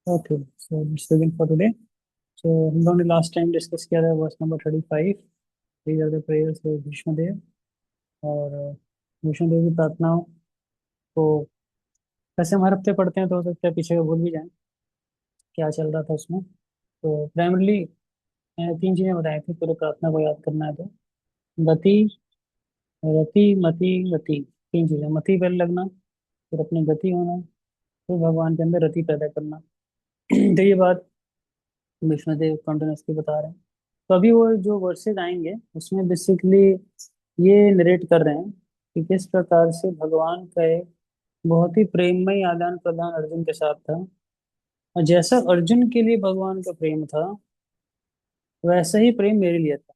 Okay, so let's begin for today. So हम लोगों ने लास्ट टाइम डिस्कस किया था verse number 35। These are the prayers of Bhishmadev. और भीष्मदेव की प्रार्थनाओं को वैसे हम हर हफ्ते पढ़ते हैं, तो हो सकता है पीछे का भूल भी जाएं क्या चल रहा था उसमें। तो प्राइमरली तीन चीजें बताई थी पूरे प्रार्थना को याद करना है तो। गति, रति, मति, गति। तीन चीजें, मति पहले लगना, फिर अपनी गति होना, फिर भगवान के अंदर रति पैदा करना। तो ये बात विष्णुदेव कंटिन्यूसली बता रहे हैं। तो अभी वो जो वर्सेज आएंगे उसमें बेसिकली ये नरेट कर रहे हैं कि किस प्रकार से भगवान का एक बहुत ही प्रेममय आदान प्रदान अर्जुन के साथ था। और जैसा अर्जुन के लिए भगवान का प्रेम था, वैसा ही प्रेम मेरे लिए था।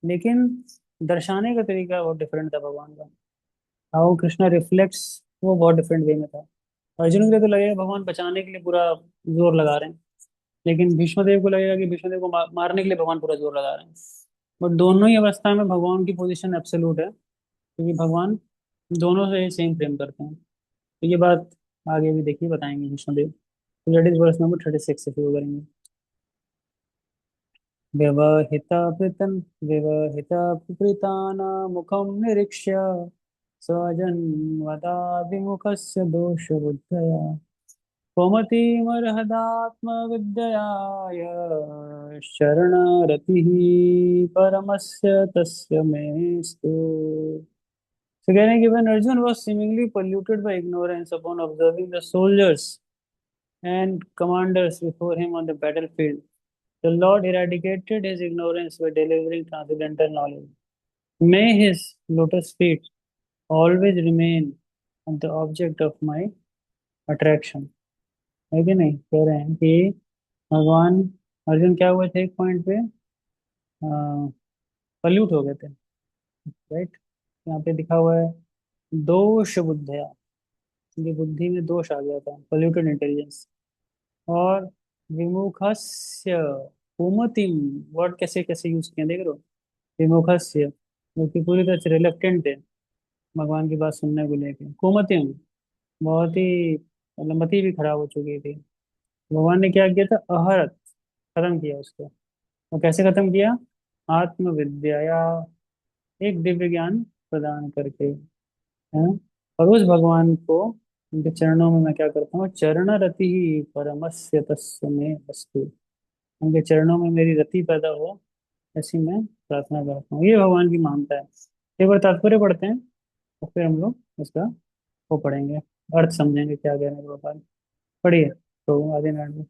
लेकिन दर्शाने का तरीका बहुत डिफरेंट था भगवान का। हाउ कृष्णा रिफ्लेक्ट्स, वो बहुत डिफरेंट वे में था। अर्जुन के लिए तो लगेगा भगवान बचाने के लिए पूरा जोर लगा रहे हैं, लेकिन भीष्मदेव को लगेगा कि भीष्मदेव को मारने के लिए भगवान पूरा जोर लगा रहे हैं। बट दोनों ही अवस्था में भगवान की पोजीशन एब्सोल्यूट है, क्योंकि भगवान दोनों से सेम प्रेम करते हैं। तो ये बात आगे भी देखिए बताएंगे भीष्मदेव। तो दैट इज वर्स नंबर 36 से शुरू करेंगे। व्यवहिता पृतन व्यवहिता मुखम निरीक्ष्य स्वजन वदा विमुखस्य दोष बुद्धया कौमतिमर्हदात्मविद्ययाय शरणरतिः परमस्य तस्य मेस्तु। So कह रहे हैं कि when Arjun was seemingly polluted by ignorance upon observing the soldiers and commanders before him on the battlefield, the Lord eradicated his ignorance by delivering transcendental knowledge. May his lotus feet always remain the object of my attraction. है कि नहीं? कह रहे हैं कि भगवान अर्जुन क्या हुए थे एक पॉइंट पे, पल्यूट हो गए थे। राइट, यहाँ पे लिखा हुआ है दोष बुद्धया, उनकी बुद्धि में दोष आ गया था, पॉल्यूटेड इंटेलिजेंस। और विमुखस्य, कुमतिम, वर्ड कैसे कैसे यूज किए देख रहे हो। विमुखस्य, जो कि पूरी तरह से रिलेक्टेंट है भगवान की बात सुनने को लेके। कुमतिम, बहुत ही मतलब मति भी खराब हो चुकी थी। भगवान ने क्या किया था, अहरत, खत्म किया उसको। और कैसे खत्म किया, आत्मविद्या, एक दिव्य ज्ञान प्रदान करके। है, और उस भगवान को, उनके चरणों में मैं क्या करता हूँ, चरण रति ही परमस्य तस्य में वस्तु। उनके चरणों में मेरी रति पैदा हो, ऐसी मैं प्रार्थना करता हूँ। ये भगवान की मानता है। एक बार तात्पर्य पढ़ते हैं और फिर हम लोग इसका वो पढ़ेंगे, अर्थ समझेंगे क्या कह रहे हैं भगवान। पढ़िए तो आगे नाट में।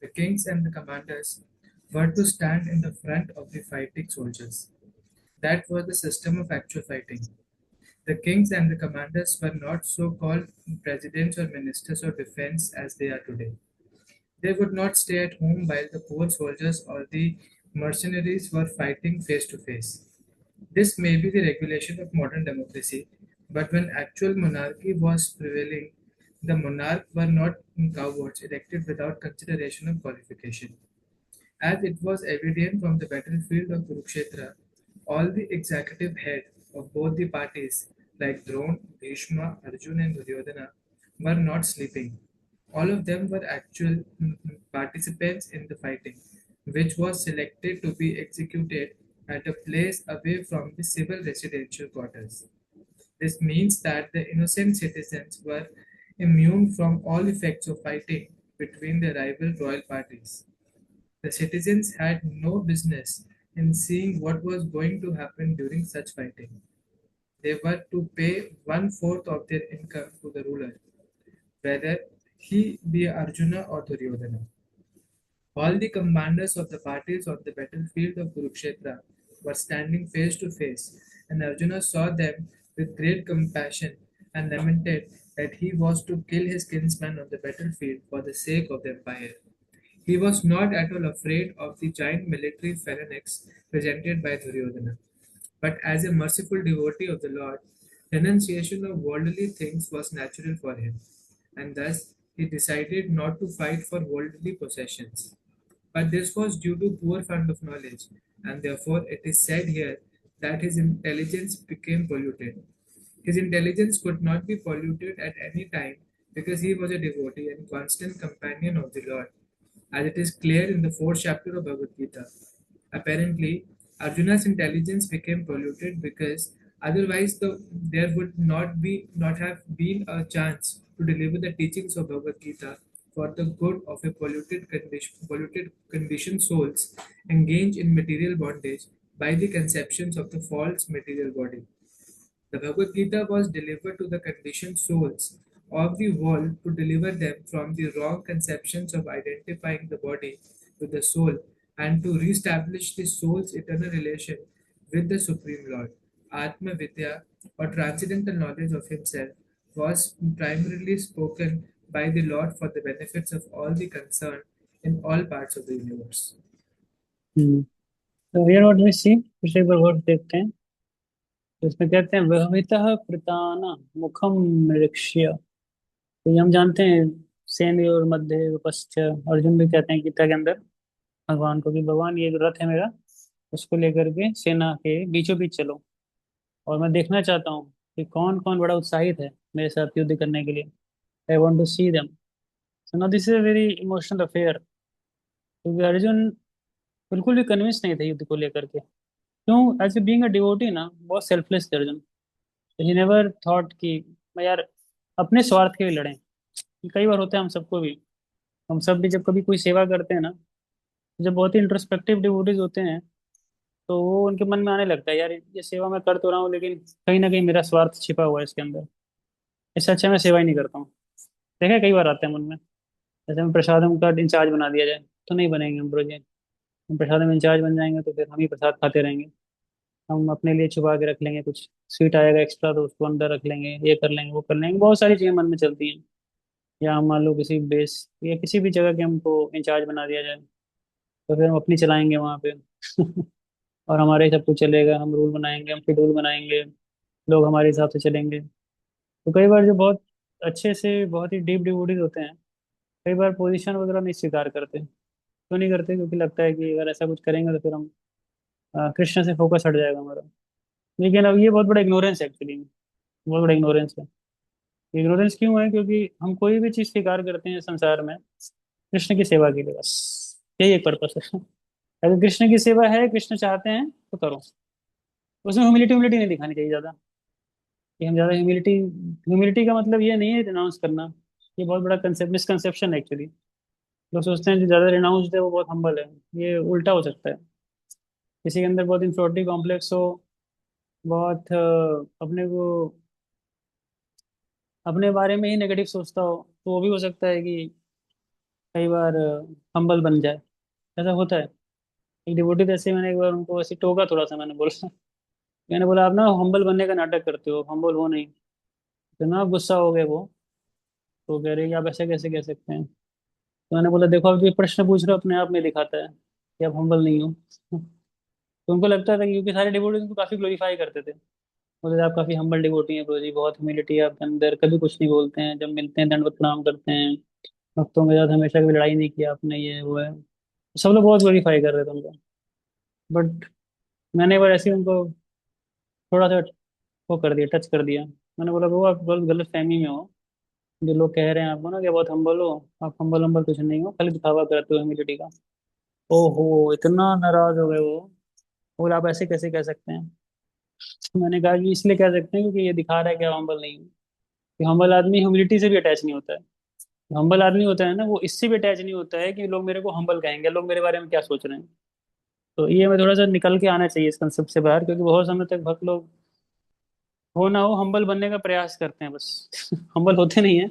The kings and the commanders were to stand in the front of the fighting soldiers. That was the system of actual fighting. The kings and the commanders were not so called presidents or ministers of defense as they are today. They would not stay at home while the poor soldiers or the mercenaries were fighting face to face. This may be the regulation of modern democracy, but when actual monarchy was prevailing, the monarch were not cowards elected without consideration of qualification. As it was evident from the battlefield of Kurukshetra, all the executive head of both the parties, like Drona, Bhishma, Arjuna, and Duryodhana, were not sleeping. All of them were actual participants in the fighting, which was selected to be executed at a place away from the civil residential quarters. This means that the innocent citizens were immune from all effects of fighting between the rival royal parties. The citizens had no business in seeing what was going to happen during such fighting. They were to pay one fourth of their income to the ruler, whether he be Arjuna or Duryodhana. All the commanders of the parties on the battlefield of Kurukshetra were standing face to face, and Arjuna saw them with great compassion and lamented that he was to kill his kinsman on the battlefield for the sake of the empire. He was not at all afraid of the giant military phalanx presented by Duryodhana, but as a merciful devotee of the Lord, renunciation of worldly things was natural for him, and thus he decided not to fight for worldly possessions. But this was due to poor fund of knowledge, and therefore it is said here that his intelligence became polluted. His intelligence could not be polluted at any time because he was a devotee and constant companion of the Lord, as it is clear in the fourth chapter of Bhagavad Gita. Apparently, Arjuna's intelligence became polluted because otherwise there would not have been a chance to deliver the teachings of Bhagavad Gita for the good of a polluted conditioned souls engaged in material bondage by the conceptions of the false material body. The Bhagavad Gita was delivered to the conditioned souls of the world to deliver them from the wrong conceptions of identifying the body with the soul and to re-establish the soul's eternal relation with the Supreme Lord. Atma Vidya, or transcendental knowledge of himself, was primarily spoken by the Lord for the benefits of all the concerned in all parts of the universe. तो here what we सी, फिर से एक बार word देखते हैं। तो इसमें कहते हैं वहमितः कृताना मुखम निरीक्ष्य। तो ये हम जानते हैं, सेन और मध्य विपश्च, अर्जुन भी कहते हैं गीता के अंदर भगवान को कि भगवान ये जो रथ है मेरा, उसको लेकर के सेना के बीचों बीच चलो, और मैं देखना चाहता हूँ कि कौन कौन बड़ा उत्साहित है मेरे साथ युद्ध करने के लिए। I want to see them. So now this is a very emotional affair, क्योंकि अर्जुन बिल्कुल भी कन्विंस नहीं थे युद्ध को लेकर के। क्यों? As a being a devotee ना, बहुत सेल्फलेस थे अर्जुन। ही नेवर थॉट कि मैं यार अपने स्वार्थ के लिए लड़ें। कि कई बार होता है हम सबको भी, हम सब भी जब कभी कोई सेवा करते हैं ना, जब बहुत ही इंट्रोस्पेक्टिव डिवोटीज होते हैं, तो वो उनके मन में आने लगता है यार ये सेवा मैं कर तो रहा हूँ, लेकिन कहीं ना कहीं मेरा स्वार्थ छिपा हुआ है इसके अंदर। इससे अच्छा मैं सेवा ही नहीं करता हूँ। देखा है, कई बार आता है मन में। जैसे हम प्रसादम का इंचार्ज बना दिया जाए तो नहीं बनेंगे हम ब्रो जी। हम प्रसादम इंचार्ज बन जाएंगे तो फिर हम ही प्रसाद खाते रहेंगे। हम अपने लिए छुपा के रख लेंगे, कुछ स्वीट आएगा एक्स्ट्रा तो उसको अंदर रख लेंगे, ये कर लेंगे वो कर लेंगे, बहुत सारी चीजें मन में चलती हैं। या हम मान लो किसी बेस या किसी भी जगह के हमको इंचार्ज बना दिया जाए, तो फिर हम अपनी चलाएंगे वहाँ पे। और हमारे ही सब कुछ चलेगा, हम रूल बनाएंगे, हम शेड्यूल बनाएंगे, लोग हमारे हिसाब से चलेंगे। तो कई बार जो बहुत अच्छे से बहुत ही डीप डिवोटीज होते हैं, कई बार पोजीशन वगैरह नहीं स्वीकार करते। क्यों नहीं करते? क्योंकि लगता है कि अगर ऐसा कुछ करेंगे तो फिर हम कृष्ण से फोकस हट जाएगा हमारा। लेकिन अब ये बहुत बड़ा इग्नोरेंस है एक्चुअली, बहुत बड़ा इग्नोरेंस है। इग्नोरेंस क्यों है? क्योंकि हम कोई भी चीज़ स्वीकार करते हैं संसार में कृष्ण की सेवा के लिए, बस यही एक पर्पस है। अगर कृष्ण की सेवा है, कृष्ण चाहते हैं तो करो। उसमें ह्यूमिलिटी ह्यूमिलिटी नहीं दिखानी चाहिए ज़्यादा, कि हम ज़्यादा ह्यूमिलिटी। ह्यूमिलिटी का मतलब ये नहीं है रिनाउंस करना। ये बहुत बड़ा कंसेप्ट मिसकंसेप्शन है एक्चुअली। लोग सोचते हैं जो ज़्यादा रिनाउंस्ड है वो बहुत हम्बल है। ये उल्टा हो सकता है। किसी के अंदर बहुत इंफियोरिटी कॉम्प्लेक्स हो, बहुत अपने को अपने बारे में ही नेगेटिव सोचता हो, तो वो भी हो सकता है कि कई बार हम्बल बन जाए। ऐसा होता है। एक डिवोटी ऐसे, मैंने एक बार उनको ऐसे टोका थोड़ा सा, मैंने बोला आप ना हम्बल बनने का नाटक करते हो, हम्बल हो नहीं। तो ना गुस्सा हो गए वो। तो कह रहे कि आप ऐसे कैसे कह सकते हैं। तो मैंने बोला देखो, आप जो प्रश्न पूछ रहे हो अपने आप में दिखाता है कि आप हम्बल नहीं हो। तो उनको लगता था कि क्योंकि सारे डिवोटी उनको काफी ग्लोरीफाई करते थे, बोले आप काफी हम्बल डिवोटी हैं ब्रो जी, बहुत ह्यूमिलिटी है आपके अंदर, कभी कुछ नहीं बोलते हैं, जब मिलते हैं दंडवत प्रणाम करते हैं, भक्तों के साथ हमेशा कभी लड़ाई नहीं किया आपने, ये वो है। सब लोग बहुत ग्लोरीफाई कर रहे थे उनको। बट मैंने एक बार ऐसे ही उनको थोड़ा सा वो कर दिया, टच कर दिया। मैंने बोला वो आप गलत गलत फहमी में हो। जो लोग कह रहे हैं आपको ना कि बहुत हम्बल हो, आप हम्बल हम्बल कुछ नहीं हो, खाली दिखावा करते हो ह्यूमिलिटी का। ओहो, इतना नाराज हो गए वो। बोले आप ऐसे कैसे कह सकते हैं। तो मैंने कहा कि इसलिए कह सकते हैं क्योंकि ये दिखा रहा है कि आप हम्बल नहीं हो। कि हम्बल आदमी ह्यूमिलिटी से भी अटैच नहीं होता है। हम्बल आदमी होता है ना, वो इससे भी अटैच नहीं होता है कि लोग मेरे को हम्बल कहेंगे, लोग मेरे बारे में क्या सोच रहे हैं। तो ये हमें थोड़ा सा निकल के आना चाहिए इस कंसेप्ट से बाहर, क्योंकि बहुत समय तक भक्त लोग हो ना हो हम्बल बनने का प्रयास करते हैं बस। हम्बल होते नहीं है,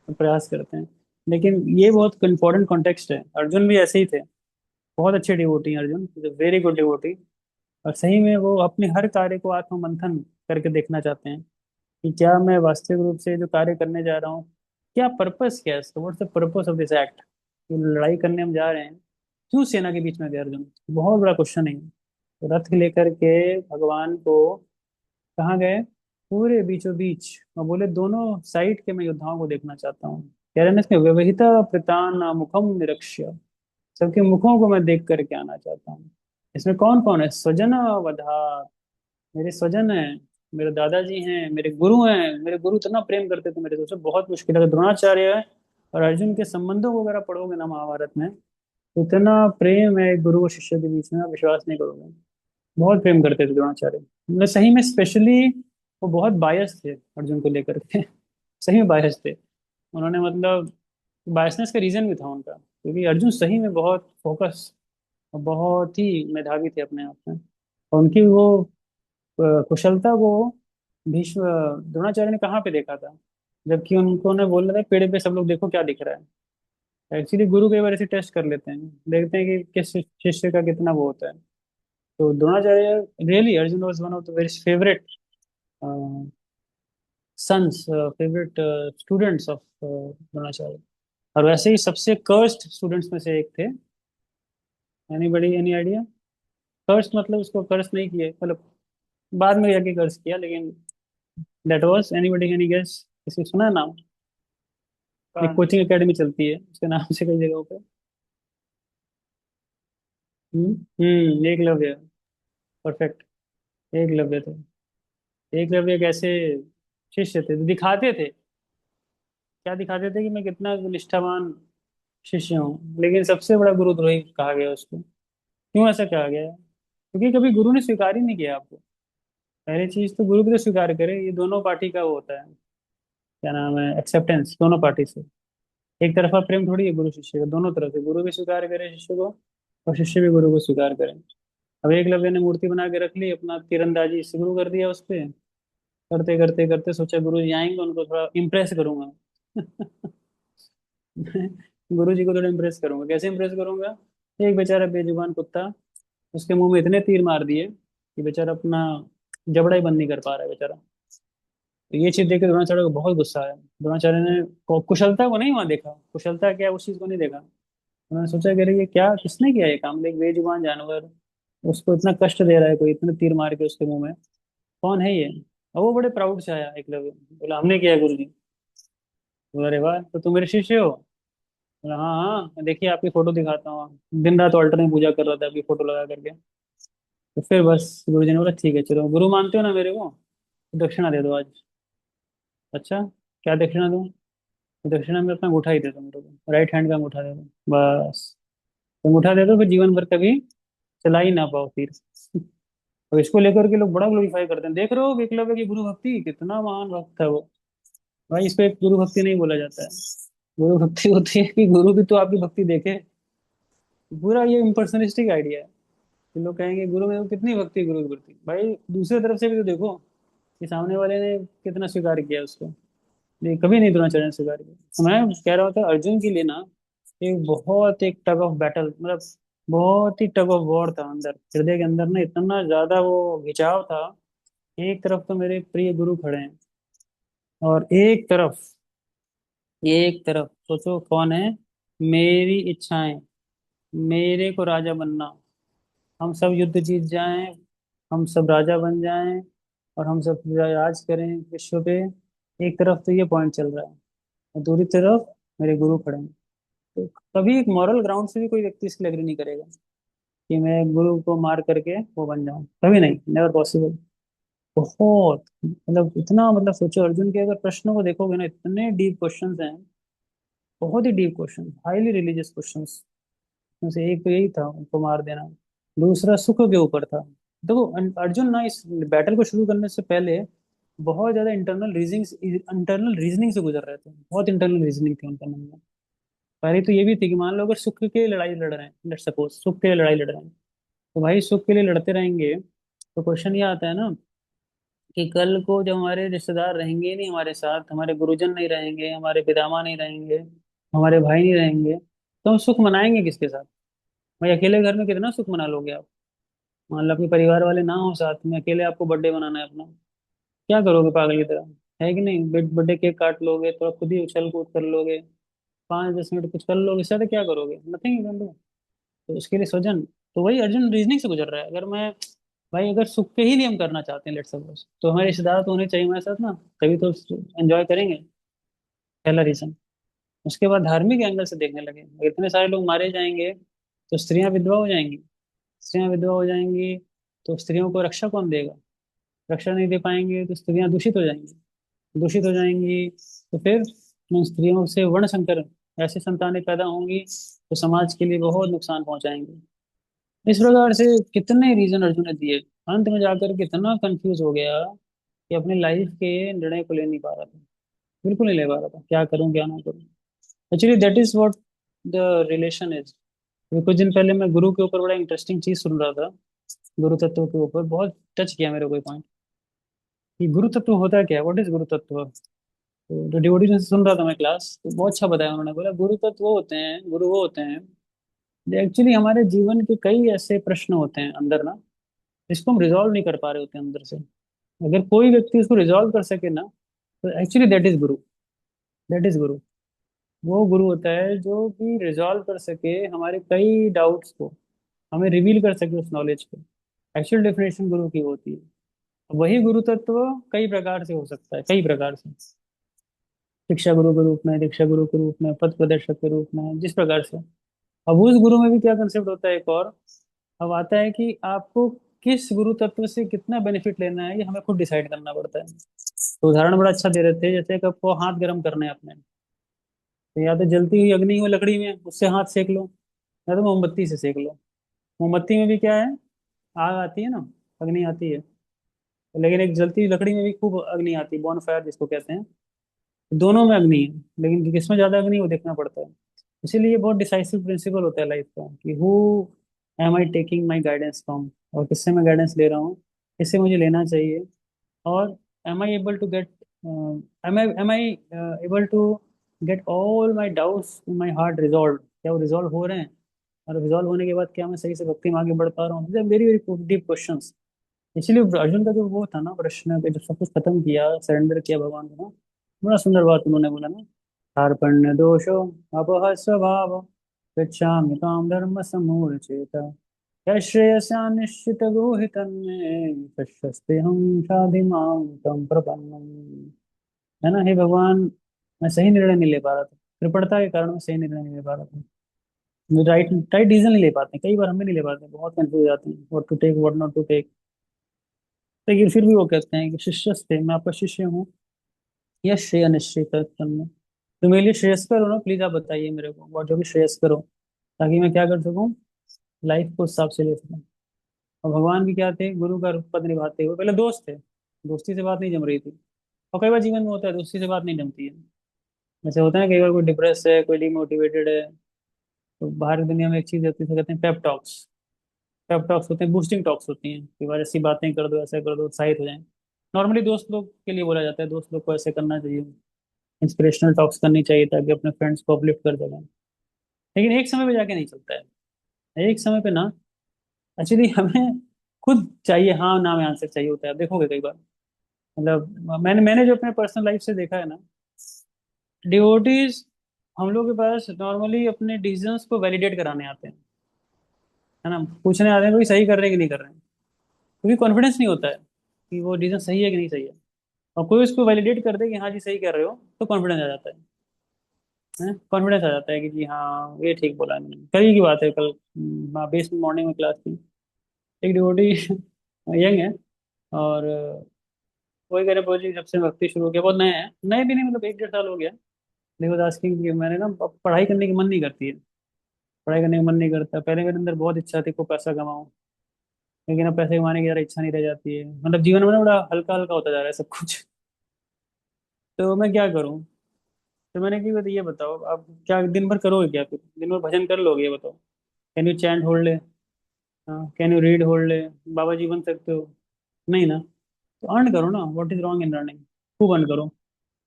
प्रयास करते हैं। लेकिन ये बहुत इंपॉर्टेंट कॉन्टेक्स्ट है। अर्जुन भी ऐसे ही थे। बहुत अच्छे डिवोटी हैं अर्जुन, वेरी गुड डिवोटी। और सही में वो अपने हर कार्य को आत्म मंथन करके देखना चाहते हैं कि क्या मैं वास्तविक रूप से जो कार्य करने जा रहा हूँ, क्या पर्पस क्या है इसका, what's the purpose of this act. लड़ाई करने हम जा रहे हैं, क्यों सेना के बीच में गए अर्जुन? बहुत बड़ा क्वेश्चन है ये। तो रथ लेकर के भगवान को कहाँ गए? पूरे बीचों बीच। और बोले दोनों साइड के मैं योद्धाओं को देखना चाहता हूँ। कह रहे हैं ना इसमें व्यवहिता प्रतान मुखम निरक्ष्य, सबके मुखों को मैं देख करके आना चाहता हूँ। इसमें कौन कौन है? स्वजन वधा, मेरे स्वजन है, मेरे दादाजी हैं, मेरे गुरु हैं, मेरे गुरु इतना प्रेम करते थे मेरे से, बहुत मुश्किल है। द्रोणाचार्य है और अर्जुन के संबंधों को अगर आप पढ़ोगे ना महाभारत में, तो इतना प्रेम है एक गुरु और शिष्य के बीच में, आप विश्वास नहीं करोगे। बहुत प्रेम करते थे द्रोणाचार्य, मतलब सही में, स्पेशली वो बहुत बायस थे अर्जुन को लेकर के। सही में बायस थे उन्होंने, मतलब बायसनेस का रीजन भी था उनका, क्योंकि अर्जुन सही में बहुत फोकस और बहुत ही मेधावी थे अपने आप में। और उनकी वो कुशलता को भीष्म द्रोणाचार्य ने कहाँ पे देखा था, जबकि उनको ने बोल रहा था पेड़ पे सब लोग देखो क्या दिख रहा है। एक्चुअली गुरु कई बार ऐसे टेस्ट कर लेते हैं, देखते हैं कि किस शिष्य का कितना वो होता है। तो Dronacharya, really Arjun was one of the very favourite sons, favourite students of Dronacharya. और वैसे ही सबसे कर्स्ड स्टूडेंट्स में से एक थे। Anybody, any idea? कर्स्ड मतलब उसको कर्स नहीं किए, मतलब बाद में जाके कर्स किया, लेकिन that was, anybody, any guess? किसी सुना है नाम? एक कांट। कोचिंग एकेडमी चलती है उसके नाम से कई जगहों पे। एकलव्य। परफेक्ट। एकलव्य थे। एकलव्य एक ऐसे शिष्य थे जो दिखाते थे, क्या दिखाते थे, कि मैं कितना निष्ठावान शिष्य हूँ, लेकिन सबसे बड़ा गुरुद्रोही कहा गया उसको। क्यों ऐसा कहा गया है? क्योंकि कभी गुरु ने स्वीकार ही नहीं किया आपको। पहली चीज तो गुरु भी तो स्वीकार करे, ये दोनों पार्टी का वो होता है, क्या नाम है, एक्सेप्टेंस दोनों पार्टी से। एक तरफा प्रेम थोड़ी है गुरु शिष्य का, दोनों तरफ से, गुरु भी स्वीकार करे शिष्य को और शिष्य भी गुरु को स्वीकार करे। अब एकलव्य ने मूर्ति बना के रख ली, अपना तीरंदाजी शुरू कर दिया उस पे, करते करते करते सोचा गुरु जी आएंगे उनको थोड़ा इम्प्रेस करूंगा। गुरु जी को थोड़ा इम्प्रेस करूंगा, कैसे इम्प्रेस करूंगा? एक बेचारा बेजुबान कुत्ता, उसके मुंह में इतने तीर मार दिए कि बेचारा अपना जबड़ा ही बंद नहीं कर पा रहा है बेचारा। तो ये चीज देख के द्रोणाचार्य को बहुत गुस्सा आया। द्रोणाचार्य ने कुशलता को नहीं वहां देखा, कुशलता क्या है उस चीज को नहीं देखा। उन्होंने सोचा कि अरे ये क्या, किसने किया ये काम, देख बेजुबान जानवर, उसको इतना कष्ट दे रहा है कोई, इतने तीर मार के उसके मुंह में, कौन है ये? और वो बड़े प्राउड से आया एकलव्य, बोला हमने किया है गुरु जी। बोला अरे वाह, तो तुम मेरे शिष्य हो? बोला हाँ हाँ, देखिए आपकी फोटो दिखाता हूँ, दिन रात ऑल्टर में पूजा कर रहा था आपकी फोटो लगा करके। तो फिर बस गुरु जी ने बोला ठीक है चलो, गुरु मानते हो ना मेरे को, तो दक्षिणा दे दो आज। अच्छा, क्या दक्षिणा दूँ? तो दक्षिणा में अपना अंगूठा ही दे दो मेरे को, राइट हैंड का अंगूठा दे दो बस। अंगूठा दे दो, फिर जीवन भर कभी चला ही ना पाओ फिर। और इसको लेकर के लोग बड़ा ग्लोरीफाई करते हैं, देख रहे हो एकलव्य की गुरु भक्ति, कितना महान भक्त है वो। भाई इसको एक गुरु भक्ति नहीं बोला जाता है। गुरु भक्ति होती है कि गुरु भी तो आपकी भक्ति देखे। पूरा ये इम्पर्सनलिस्टिक आइडिया है कि लोग कहेंगे गुरु में वो कितनी भक्ति है गुरु की प्रति, भाई दूसरे तरफ से भी तो देखो कि सामने वाले ने कितना स्वीकार किया उसको। नहीं, कभी नहीं द्रोणाचार्य ने स्वीकार किया। तो मैं कह रहा था अर्जुन के लिए ना, एक बहुत एक टग ऑफ बैटल, मतलब बहुत ही टग ऑफ वॉर था अंदर, हृदय के अंदर ना इतना ज्यादा वो खिंचाव था। एक तरफ तो मेरे प्रिय गुरु खड़े हैं, और एक तरफ सोचो कौन है, मेरी इच्छाएं, मेरे को राजा बनना, हम सब युद्ध जीत जाएं, हम सब राजा बन जाएं, और हम सब राज करें विश्व पे। एक तरफ तो ये पॉइंट चल रहा है, और दूसरी तरफ मेरे गुरु खड़े हैं। तो कभी एक मॉरल ग्राउंड से भी कोई व्यक्ति इसके लिए एग्री नहीं करेगा कि मैं गुरु को मार करके वो बन जाऊं, कभी नहीं, नेवर पॉसिबल। बहुत मतलब इतना, मतलब सोचो अर्जुन के अगर प्रश्नों को देखोगे ना, इतने डीप क्वेश्चंस हैं, बहुत ही deep question, highly religious questions. उसमें से एक तो यही था उनको मार देना, दूसरा सुख के ऊपर था। देखो अर्जुन ना इस बैटल को शुरू करने से पहले बहुत ज्यादा इंटरनल रीजनिंग से गुजर रहे थे, बहुत इंटरनल रीजनिंग थी उनके मन में। पहले तो ये भी थी कि मान लो अगर सुख के लिए लड़ाई लड़ रहे हैं, लेट सपोज सुख के लिए लड़ाई लड़ रहे हैं, तो भाई सुख के लिए लड़ते रहेंगे, तो क्वेश्चन ये आता है ना कि कल को जब हमारे रिश्तेदार रहेंगे ही नहीं हमारे साथ, हमारे गुरुजन नहीं रहेंगे, हमारे पितामह नहीं रहेंगे, हमारे भाई नहीं रहेंगे, तो हम सुख मनाएंगे किसके साथ? भाई अकेले घर में कितना सुख मना लोगे आप? मान लो अपने परिवार वाले ना हो साथ में, अकेले आपको बर्थडे मनाना है अपना, क्या करोगे पागल की तरह? है कि नहीं? बर्थडे केक काट लोगे, थोड़ा खुद ही उछल कूद कर लोगे, 5-10 मिनट कुछ कर लोगे, इससे ज्यादा क्या करोगे? Nothing you can do. तो उसके लिए स्वजन, तो वही अर्जुन रीजनिंग से गुजर रहा है। अगर मैं, भाई अगर सुख के ही लिए हम करना चाहते हैं लेट्स सपोज, तो हमारे रिश्तेदार तो होने चाहिए हमारे साथ ना, तभी तो एंजॉय करेंगे। पहला रीजन। उसके बाद धार्मिक एंगल से देखने लगे, अगर इतने सारे लोग मारे जाएंगे तो स्त्रियां विधवा हो जाएंगी, स्त्रियां विधवा हो जाएंगी तो स्त्रियों को रक्षा कौन देगा? रक्षा नहीं दे पाएंगे तो स्त्रियां दूषित हो जाएंगी, दूषित हो जाएंगी तो फिर उन स्त्रियों से वर्ण संकर ऐसी संतानें पैदा होंगी तो समाज के लिए बहुत नुकसान पहुंचाएंगे। इस प्रकार से कितने रीजन अर्जुन ने दिए, अंत में जाकर के इतना कंफ्यूज हो गया कि अपनी लाइफ के निर्णय को ले नहीं पा रहा था, बिल्कुल नहीं ले पा रहा था, क्या करूं क्या ना करूं। Actually that is what the relation is. कुछ दिन पहले मैं गुरु के ऊपर बड़ा इंटरेस्टिंग चीज सुन रहा था, गुरु तत्व के ऊपर बहुत टच किया मेरे को पॉइंट कि गुरु तत्व होता क्या है, व्हाट इज गुरु तत्व। तो जो डिवोटी से सुन रहा था मैं क्लास, तो बहुत अच्छा बताया उन्होंने, बोला गुरु तत्व वो होते हैं, गुरु वो होते हैं एक्चुअली हमारे जीवन के कई ऐसे प्रश्न होते हैं अंदर ना, इसको हम रिजॉल्व नहीं कर पा रहे होते हैं अंदर से। अगर कोई व्यक्ति इसको रिजॉल्व कर सके ना, तो actually that is Guru, that is गुरु। वो गुरु होता है जो कि रिजॉल्व कर सके हमारे कई डाउट्स को, हमें रिवील कर सके उस नॉलेज को। एक्चुअल डेफिनेशन गुरु की होती है। वही गुरु तत्व कई प्रकार से हो सकता है, कई प्रकार से, शिक्षा गुरु के रूप में, दीक्षा गुरु के रूप में, पथ प्रदर्शक के रूप में, जिस प्रकार से। अब उस गुरु में भी क्या कंसेप्ट होता है एक और, अब आता है कि आपको किस गुरु तत्व से कितना बेनिफिट लेना है ये हमें खुद डिसाइड करना पड़ता है। तो उदाहरण बड़ा अच्छा दे रहे थे, जैसे कि आपको हाथ गर्म करने हैं अपने, तो या तो जलती हुई अग्नि हो लकड़ी में, उससे हाथ सेक लो, या तो मोमबत्ती से सेक लो। मोमबत्ती में भी क्या है, आग आती है ना, अग्नि आती है, लेकिन एक जलती हुई लकड़ी में भी खूब अग्नि आती है, बॉन फायर जिसको कहते हैं। दोनों में अग्नि है, लेकिन किसमें ज्यादा अग्नि है वो देखना पड़ता है। इसीलिए ये बहुत डिसाइसिव प्रिंसिपल होता है लाइफ का कि who am I taking my guidance from, और किससे मैं गाइडेंस ले रहा हूँ, किससे मुझे लेना चाहिए। और am I able to get, am I able to get all my doubts in my heart resolve, क्या वो रिजॉल्व हो रहे हैं, और रिजॉल्व होने के बाद क्या मैं सही से भक्ति में आगे बढ़ पा रहा हूँ, वेरी वेरी डीप क्वेश्चंस। इसीलिए अर्जुन का जो वो था ना प्रश्न के, जब सब कुछ खत्म किया, सरेंडर किया भगवान को ना, बड़ा सुंदर बात उन्होंने बोला ना, कार्पण्य दोषो अपह स्वभाव गच्छामि तां धर्म समूढ़चेत यश्रेयस्या निश्चित गुहितं मे शश्यस्ते हम शाधि मां तम प्रपन्नम। है ना, हे भगवान, मैं सही निर्णय नहीं ले पा रहा था, कृपणता के कारण मैं सही निर्णय नहीं ले पा रहा था, राइट राइट डिसीजन नहीं ले पाते, कई बार हम भी नहीं ले पाते, बहुत कंफ्यूज हो जाते हैं what to take what not to take. लेकिन फिर भी वो कहते हैं कि शिष्यस्ते, मैं आपका शिष्य हूँ, यह श्रेय निश्चित तन्मे, तो मेरे लिए श्रेयस्कर हो ना, प्लीज आप बताइए मेरे को और जो भी श्रेयस्कर हो, ताकि मैं क्या कर सकूं, लाइफ को उस हिसाब से ले सकूं। और भगवान भी क्या थे, गुरु का पद निभाते हुए, पहले दोस्त थे, दोस्ती से बात नहीं जम रही थी। और कई बार जीवन में होता है दोस्ती से बात नहीं जमती है, जैसे होता है ना, कई बार कोई डिप्रेस है, कोई डिमोटिवेटेड है, तो बाहर की दुनिया में एक चीज होती है जिसे कहते हैं पेप टॉक्स। पेप टॉक्स होते हैं, बूस्टिंग टॉक्स होती हैं कि बार ऐसी बातें कर दो, ऐसा कर दो, उत्साहित हो जाएं। नॉर्मली दोस्त लोग के लिए बोला जाता है, दोस्त लोग को ऐसे करना चाहिए, इंस्पिरेशनल टॉक्स करनी चाहिए ताकि अपने फ्रेंड्स को अपलिफ्ट कर सकें। लेकिन एक समय पे जाके नहीं चलता है, एक समय पे ना एक्चुअली हमें खुद चाहिए हाँ ना में आंसर चाहिए होता है। आप देखोगे कई बार, मतलब मैंने जो अपने पर्सनल लाइफ से देखा है ना, डिवोटीज हम लोग के पास नॉर्मली अपने डिसीजंस को वैलिडेट कराने आते हैं, है ना, पूछने आते हैं कोई सही कर रहे हैं कि नहीं कर रहे हैं, क्योंकि कॉन्फिडेंस नहीं होता है कि वो डिसीजन सही है कि नहीं सही है। और कोई उसको वैलिडेट कर दे कि हाँ जी सही कर रहे हो, तो कॉन्फिडेंस आ जाता है, कॉन्फिडेंस आ जाता है कि जी हाँ ये ठीक बोला है मैंने। कल ही की बात है, कल बेस में मॉर्निंग में क्लास थी, एक डिवोटी यंग है, और वही कह रहे बोली जब से भक्ति शुरू किया, बहुत नए हैं, नए भी नहीं मतलब 1 डेढ़ साल हो गया। देखो आस्किंग कि मैंने ना अब पढ़ाई करने की मन नहीं करती है, पढ़ाई करने का मन नहीं करता, पहले मेरे अंदर बहुत इच्छा थी को पैसा कमाऊं, लेकिन अब पैसे कमाने की ज़रा इच्छा नहीं रह जाती है, मतलब जीवन में ना बड़ा हल्का हल्का होता जा रहा है सब कुछ। तो मैं क्या करूं। तो मैंने की ये बताओ आप क्या दिन भर करोगे, क्या फिर दिन भर भजन कर लोगे, ये बताओ। कैन यू चैंट होल्ड, हाँ कैन यू रीड होल्ड, बाबा जी बन सकते हो, नहीं ना। तो अर्न करो ना, what is wrong in earning, खूब अर्न करो,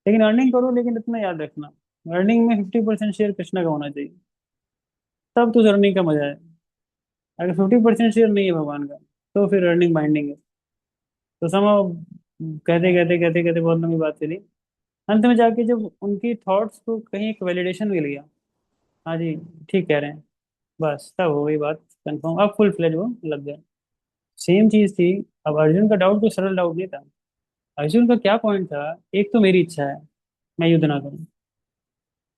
लेकिन अर्निंग करो, लेकिन इतना याद रखना, अर्निंग में 50% शेयर कृष्णा का होना चाहिए, तब तो अर्निंग का मजा है। अगर 50% शेयर नहीं है भगवान का, तो फिर अर्निंग बाइंडिंग है। तो समा कहते कहते कहते कहते बहुत लंबी बात चली, अंत में जाके जब उनकी थॉट्स को कहीं एक वैलिडेशन मिल गया, हाँ जी ठीक कह रहे हैं, बस तब हो गई बात कंफर्म, अब फुल फ्लेज वो लग गए। सेम चीज थी। अब अर्जुन का डाउट कोई सरल डाउट नहीं था, अर्जुन का क्या पॉइंट था, एक तो मेरी इच्छा है मैं युद्ध ना करूं,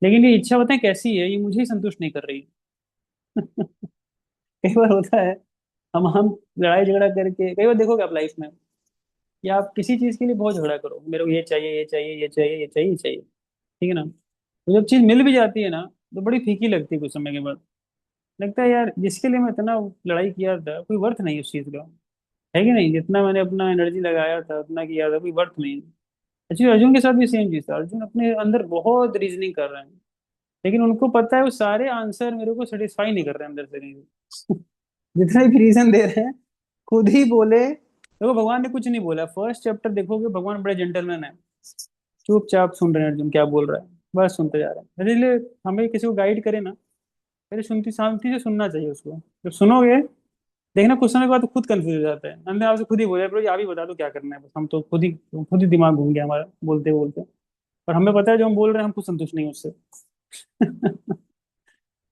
लेकिन ये इच्छा बताएं कैसी है, ये मुझे ही संतुष्ट नहीं कर रही। कई बार होता है, हम लड़ाई झगड़ा करके, कई बार देखोगे आप लाइफ में कि आप किसी चीज के लिए बहुत झगड़ा करो, मेरे को ये चाहिए, ये चाहिए, ये चाहिए, ये चाहिए, ये चाहिए, ठीक है ना। तो जब चीज मिल भी जाती है ना, तो बड़ी फीकी लगती है कुछ समय के बाद। लगता है यार जिसके लिए मैं इतना लड़ाई किया था कोई वर्थ नहीं उस चीज का, है कि नहीं। जितना मैंने अपना एनर्जी लगाया था उतना किया था, कोई वर्थ नहीं। एक्चुअली अर्जुन के साथ भी सेम चीज था। अर्जुन अपने अंदर बहुत रीजनिंग कर रहे हैं, लेकिन उनको पता है वो सारे आंसर मेरे को सेटिस्फाई नहीं कर रहे हैं अंदर से कहीं। जितने भी रीजन दे रहे हैं खुद ही बोले। देखो भगवान ने कुछ नहीं बोला, फर्स्ट चैप्टर देखोगे भगवान बड़े जेंटलमैन है, चुपचाप सुन रहे हैं अर्जुन क्या बोल रहा है, बस सुनते जा रहे हैं। इसलिए हमें किसी को गाइड करे ना, पहले सुनती शांति से सुनना चाहिए उसको। जब सुनोगे देखना कुछ समय के बाद तो खुद कंफ्यूज हो जाता है, अंदर आपसे खुद ही बोले ब्रो आप ही बता दो क्या करना है, बस हम तो खुद ही दिमाग घूम गया हमारा बोलते बोलते। और हमें पता है जो हम बोल रहे हैं हम खुद संतुष्ट नहीं हैं उससे।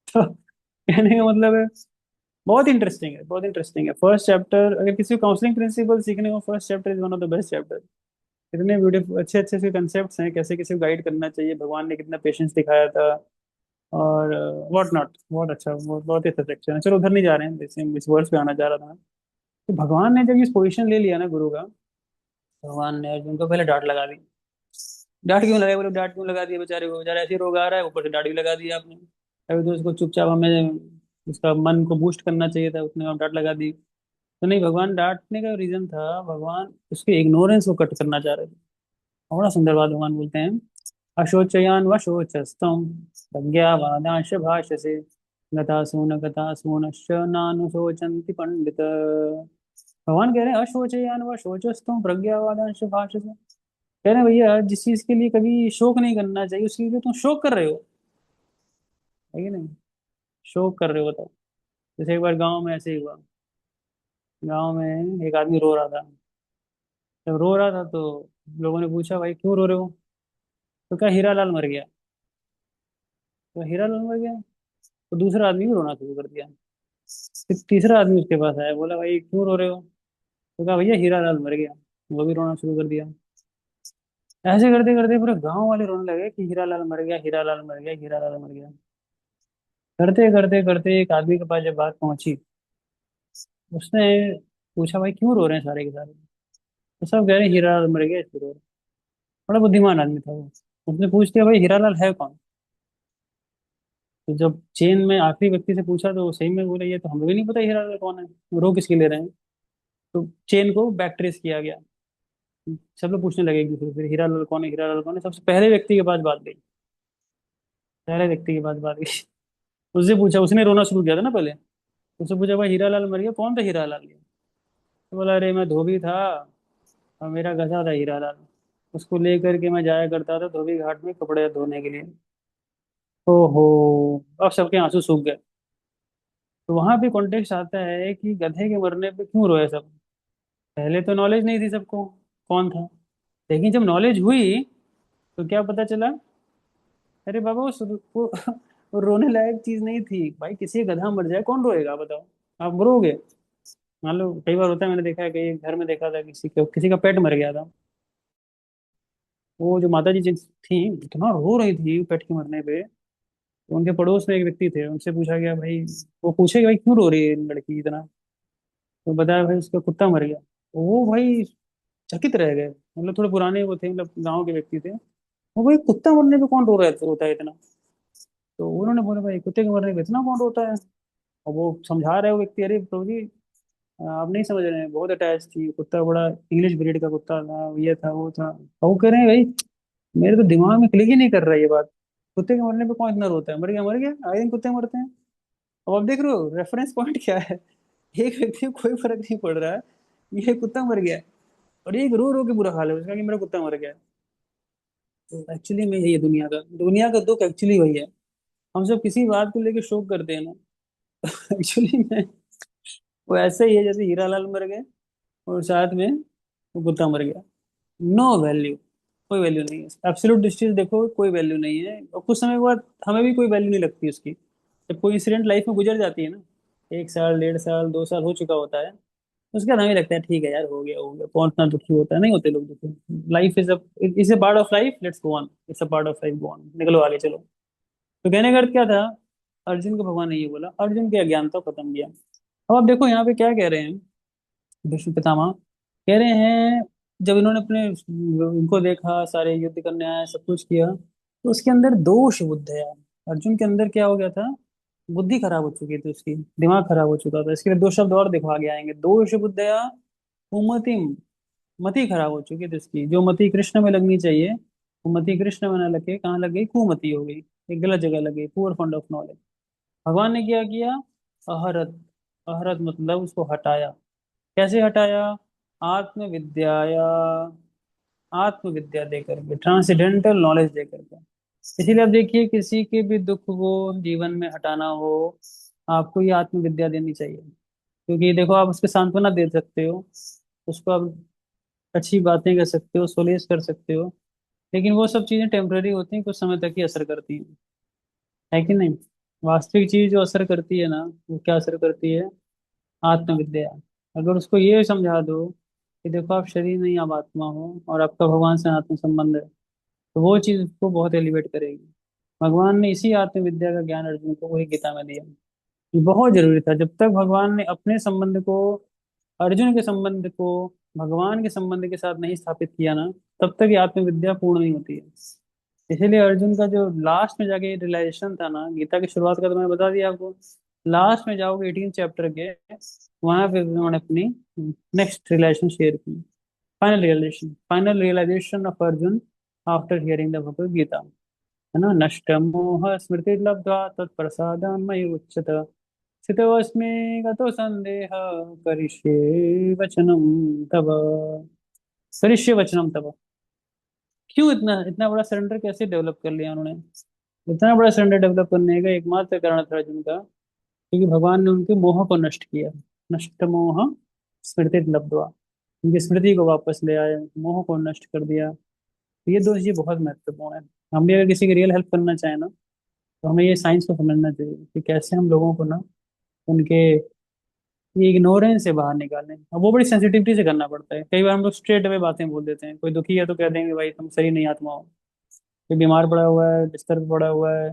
तो कहने का मतलब है बहुत इंटरेस्टिंग है, बहुत इंटरेस्टिंग है फर्स्ट चैप्टर। अगर किसी को काउंसलिंग प्रिंसिपल सीखने हो, first chapter is one of the best chapter. इतने ब्यूटीफुल अच्छे अच्छे से कंसेप्ट्स हैं, कैसे किसी को गाइड करना चाहिए, भगवान ने कितना पेशेंस दिखाया था, और व्हाट नॉट। बहुत अच्छा, बहुत ही अच्छा सेक्शन है। चलो उधर नहीं जा रहे हैं, जैसे इस वर्ड्स पे आना चाह रहा था मैं। तो भगवान ने जब इस पोजीशन ले लिया ना गुरु का, भगवान ने अर्जुन को पहले डांट लगा दी। डांट क्यों लगाई बोले, डांट क्यों लगा दिया बेचारे को, बेचारा ऐसे ही रोग आ रहा है, ऊपर से डांट भी लगा दिया आपने। अभी तो उसको चुपचाप हमें उसका मन को बूस्ट करना चाहिए था, उसने आप डांट लगा दी। तो नहीं, भगवान डांटने का रीजन था, भगवान उसके इग्नोरेंस को कट करना चाह रहे थे। और बड़ा सुंदर बात भगवान बोलते हैं, अशोचयान व शोचस्तम प्रज्ञावादांश भाषसे गतासून गतासूनश्च नानुशोचन्ति पंडित। भगवान कह रहे हैं अशोचयान व शोचस्तम प्रज्ञावादांश भाषसे। कह रहे हैं भैया जिस चीज के लिए कभी शोक नहीं करना चाहिए उसके लिए तुम शोक कर रहे हो, है कि नहीं। शोक कर रहे हो बताओ। जैसे एक बार गांव में ऐसे ही हुआ, गांव में एक आदमी रो रहा था। जब रो रहा था तो लोगों ने पूछा भाई क्यों रो रहे हो, तो क्या हीरा लाल मर गया। तो हीरा लाल मर गया, तो दूसरा आदमी भी रोना शुरू कर दिया। फिर तीसरा आदमी उसके पास आया, बोला भाई क्यों रो रहे हो, तो कहा भैया हीरा लाल मर गया। वो भी रोना शुरू कर दिया। ऐसे करते करते पूरे गांव वाले रोने लगे कि हीरा लाल मर गया, हीरा लाल मर गया, हीरा लाल मर गया। करते करते करते एक आदमी के पास जब बात पहुंची, उसने पूछा भाई क्यों रो रहे हैं सारे के सारे। तो सब कह रहे हैं हीरा लाल मर गया इसलिए रो रहे हैं। बड़ा बुद्धिमान आदमी था वो। उसने पूछ दिया भाई हीरा लाल है कौन। तो जब चेन में आखिरी व्यक्ति से पूछा तो वो सही में बोले ये तो हमें भी नहीं पता हीरा लाल कौन है, रो किसके ले रहे हैं। तो चेन को बैक ट्रेस किया गया। सब लोग पूछने लगे एक दूसरे से हीरा लाल कौन है, हीरा लाल कौन है। सबसे पहले व्यक्ति के पास बात गई, पहले व्यक्ति के पास बात गई। उससे पूछा, उसने रोना शुरू किया था ना पहले। उससे पूछा भाई हीरा लाल मर गया, कौन था हीरा लाल ये। तो बोला अरे मैं धोबी था और मेरा गधा था हीरा लाल, उसको लेकर के मैं जाया करता था धोबी घाट में कपड़े धोने के लिए। ओहो, अब सबके आंसू सूख गए। तो वहां पे कॉन्टेक्स्ट आता है कि गधे के मरने पे क्यों रोए सब। पहले तो नॉलेज नहीं थी सबको कौन था, लेकिन जब नॉलेज हुई तो क्या पता चला, अरे बाबा वो रोने लायक चीज नहीं थी भाई। किसी का गधा मर जाए कौन रोएगा बताओ, आप रोगे। मान लो कई बार होता है, मैंने देखा है कई घर में देखा था किसी का पेट मर गया था। वो जो माता जी जिन थी इतना रो रही थी पेट के मरने पे। तो उनके पड़ोस में एक व्यक्ति थे, उनसे पूछा गया भाई, वो पूछे कि भाई क्यों रो रही है लड़की इतना। तो बताया भाई उसका कुत्ता मर गया। वो भाई चकित रह गए, मतलब थोड़े पुराने वो थे, मतलब गाँव के व्यक्ति थे। वो भाई कुत्ता मरने पे कौन रो रहा है, रोता है इतना। तो उन्होंने बोला भाई कुत्ते के मरने पे इतना कौन रोता है। और वो समझा रहे हो व्यक्ति, अरे प्रभु जी आप नहीं समझ रहे हैं, बहुत अटैच थी कुत्ता, बड़ा इंग्लिश ब्रीड का कुत्ता था, ये था वो था। और वो कह रहे हैं भाई मेरे तो दिमाग में क्लिक ही नहीं कर रहा है ये बात, कुत्ते के मरने पे कौन इतना रोता है, मर गया मर गया, आए दिन कुत्ते मरते हैं। अब आप देख रहे हो रेफरेंस पॉइंट क्या है। एक व्यक्ति को कोई फर्क नहीं पड़ रहा है, ये कुत्ता मर गया है, और एक रो रो के बुरा हाल है उसका कि मेरा कुत्ता मर गया है। तो एक्चुअली में यही है दुनिया का दुख एक्चुअली वही है। हम सब किसी बात को लेके शोक करते हैं ना, एक्चुअली में वो ऐसे ही है जैसे हीरा लाल मर गए और साथ में वो कुत्ता मर गया। नो वैल्यू, कोई वैल्यू नहीं है। एब्सोल्यूट डिस्टेंस देखो कोई वैल्यू नहीं है, और कुछ समय के बाद हमें भी कोई वैल्यू नहीं लगती उसकी। जब कोई इंसिडेंट लाइफ में गुजर जाती है ना, 1 साल 1.5 साल 2 साल हो चुका होता है, उसके बाद हमें लगता है ठीक है यार हो गया हो गया, कौन इतना दुखी होता है, नहीं होते लोग दुखी। Life is a part of life, let's go on, it's a part of life, go on, निकलो आगे चलो। तो कहने का अर्थ क्या था, अर्जुन को भगवान ने ये बोला, अर्जुन की अज्ञानता को खत्म किया। अब आप देखो यहाँ पे क्या कह रहे हैं, भीष्म पितामह कह रहे हैं जब इन्होंने अपने इनको देखा, सारे युद्ध करने आए, सब कुछ किया, तो उसके अंदर दोष बुद्ध है यार। अर्जुन के अंदर क्या हो गया था, बुद्धि खराब हो चुकी थी उसकी, दिमाग खराब हो चुका था। इसके लिए दो शब्द और देखो आगे आएंगे, दोष बुद्धया कुमतिम, मति खराब हो चुकी थी उसकी। जो मति कृष्ण में लगनी चाहिए, वो मति कृष्ण में न लगे, कहाँ लग गई, कुमति हो गई, एक गलत जगह लग गई, पुअर फंड ऑफ नॉलेज। भगवान ने क्या किया, अहरत, अहरत मतलब उसको हटाया। कैसे हटाया, आत्मविद्याया, आत्मविद्या दे करके, ट्रांसेंडेंटल नॉलेज दे करके। इसीलिए आप देखिए, किसी के भी दुख को जीवन में हटाना हो, आपको ये आत्मविद्या देनी चाहिए। क्योंकि देखो, आप उसके सांत्वना दे सकते हो, उसको आप अच्छी बातें कर सकते हो, सोलेस कर सकते हो, लेकिन वो सब चीजें टेम्पररी होती हैं, कुछ समय तक ही असर करती हैं, है कि नहीं। वास्तविक चीज जो असर करती है ना, वो क्या असर करती है, आत्मविद्या। अगर उसको ये समझा दो कि देखो, आप शरीर नहीं, आप आत्मा हो, और आपका भगवान से आत्म संबंध है, तो वो चीज उसको बहुत एलिवेट करेगी। भगवान ने इसी आत्मविद्या का ज्ञान अर्जुन को वही गीता में दिया। ये बहुत जरूरी था। जब तक भगवान ने अपने संबंध को, अर्जुन के संबंध को भगवान के संबंध के साथ नहीं स्थापित किया ना, तब तक ये आत्मविद्या पूर्ण नहीं होती है। इसीलिए अर्जुन का जो लास्ट में जाके रियलाइजेशन था ना, गीता की शुरुआत का तो मैंने बता दिया आपको, लास्ट में जाओगे 18 चैप्टर के, वहां पे उन्होंने अपनी नेक्स्ट रियलाइजेशन शेयर की। Final realisation of Arjun after hearing the Bhagavad Gita, है ना। नष्टमोह स्मृतिर्लब्ध्वा तत्प्रसादान्मयि उच्यत स्थितोऽस्मि गतो संदेह करिष्ये वचनं तव, करिष्ये वचनं तव। क्यों इतना इतना बड़ा सरेंडर कैसे डेवलप कर लिया उन्होंने। इतना बड़ा सरेंडर डेवलप करने का एकमात्र कारण था अर्जुन का, क्योंकि भगवान ने उनके मोह को नष्ट किया। नष्ट मोह स्मृति लब्धवा, उनकी स्मृति को वापस ले आए, मोह को नष्ट कर दिया। तो ये दो चीजें बहुत महत्वपूर्ण है। हम भी अगर किसी की रियल हेल्प करना चाहें ना, तो हमें ये साइंस को समझना चाहिए कि कैसे हम लोगों को ना, उनके ये इग्नोरेंस से बाहर निकालें। अब वो बड़ी सेंसिटिविटी से करना पड़ता है। कई बार हम लोग स्ट्रेट अवे बातें बोल देते हैं, कोई दुखी है तो कह देंगे भाई तुम सही नहीं आत्मा हो। कोई बीमार पड़ा हुआ है, बिस्तर पे पड़ा हुआ है,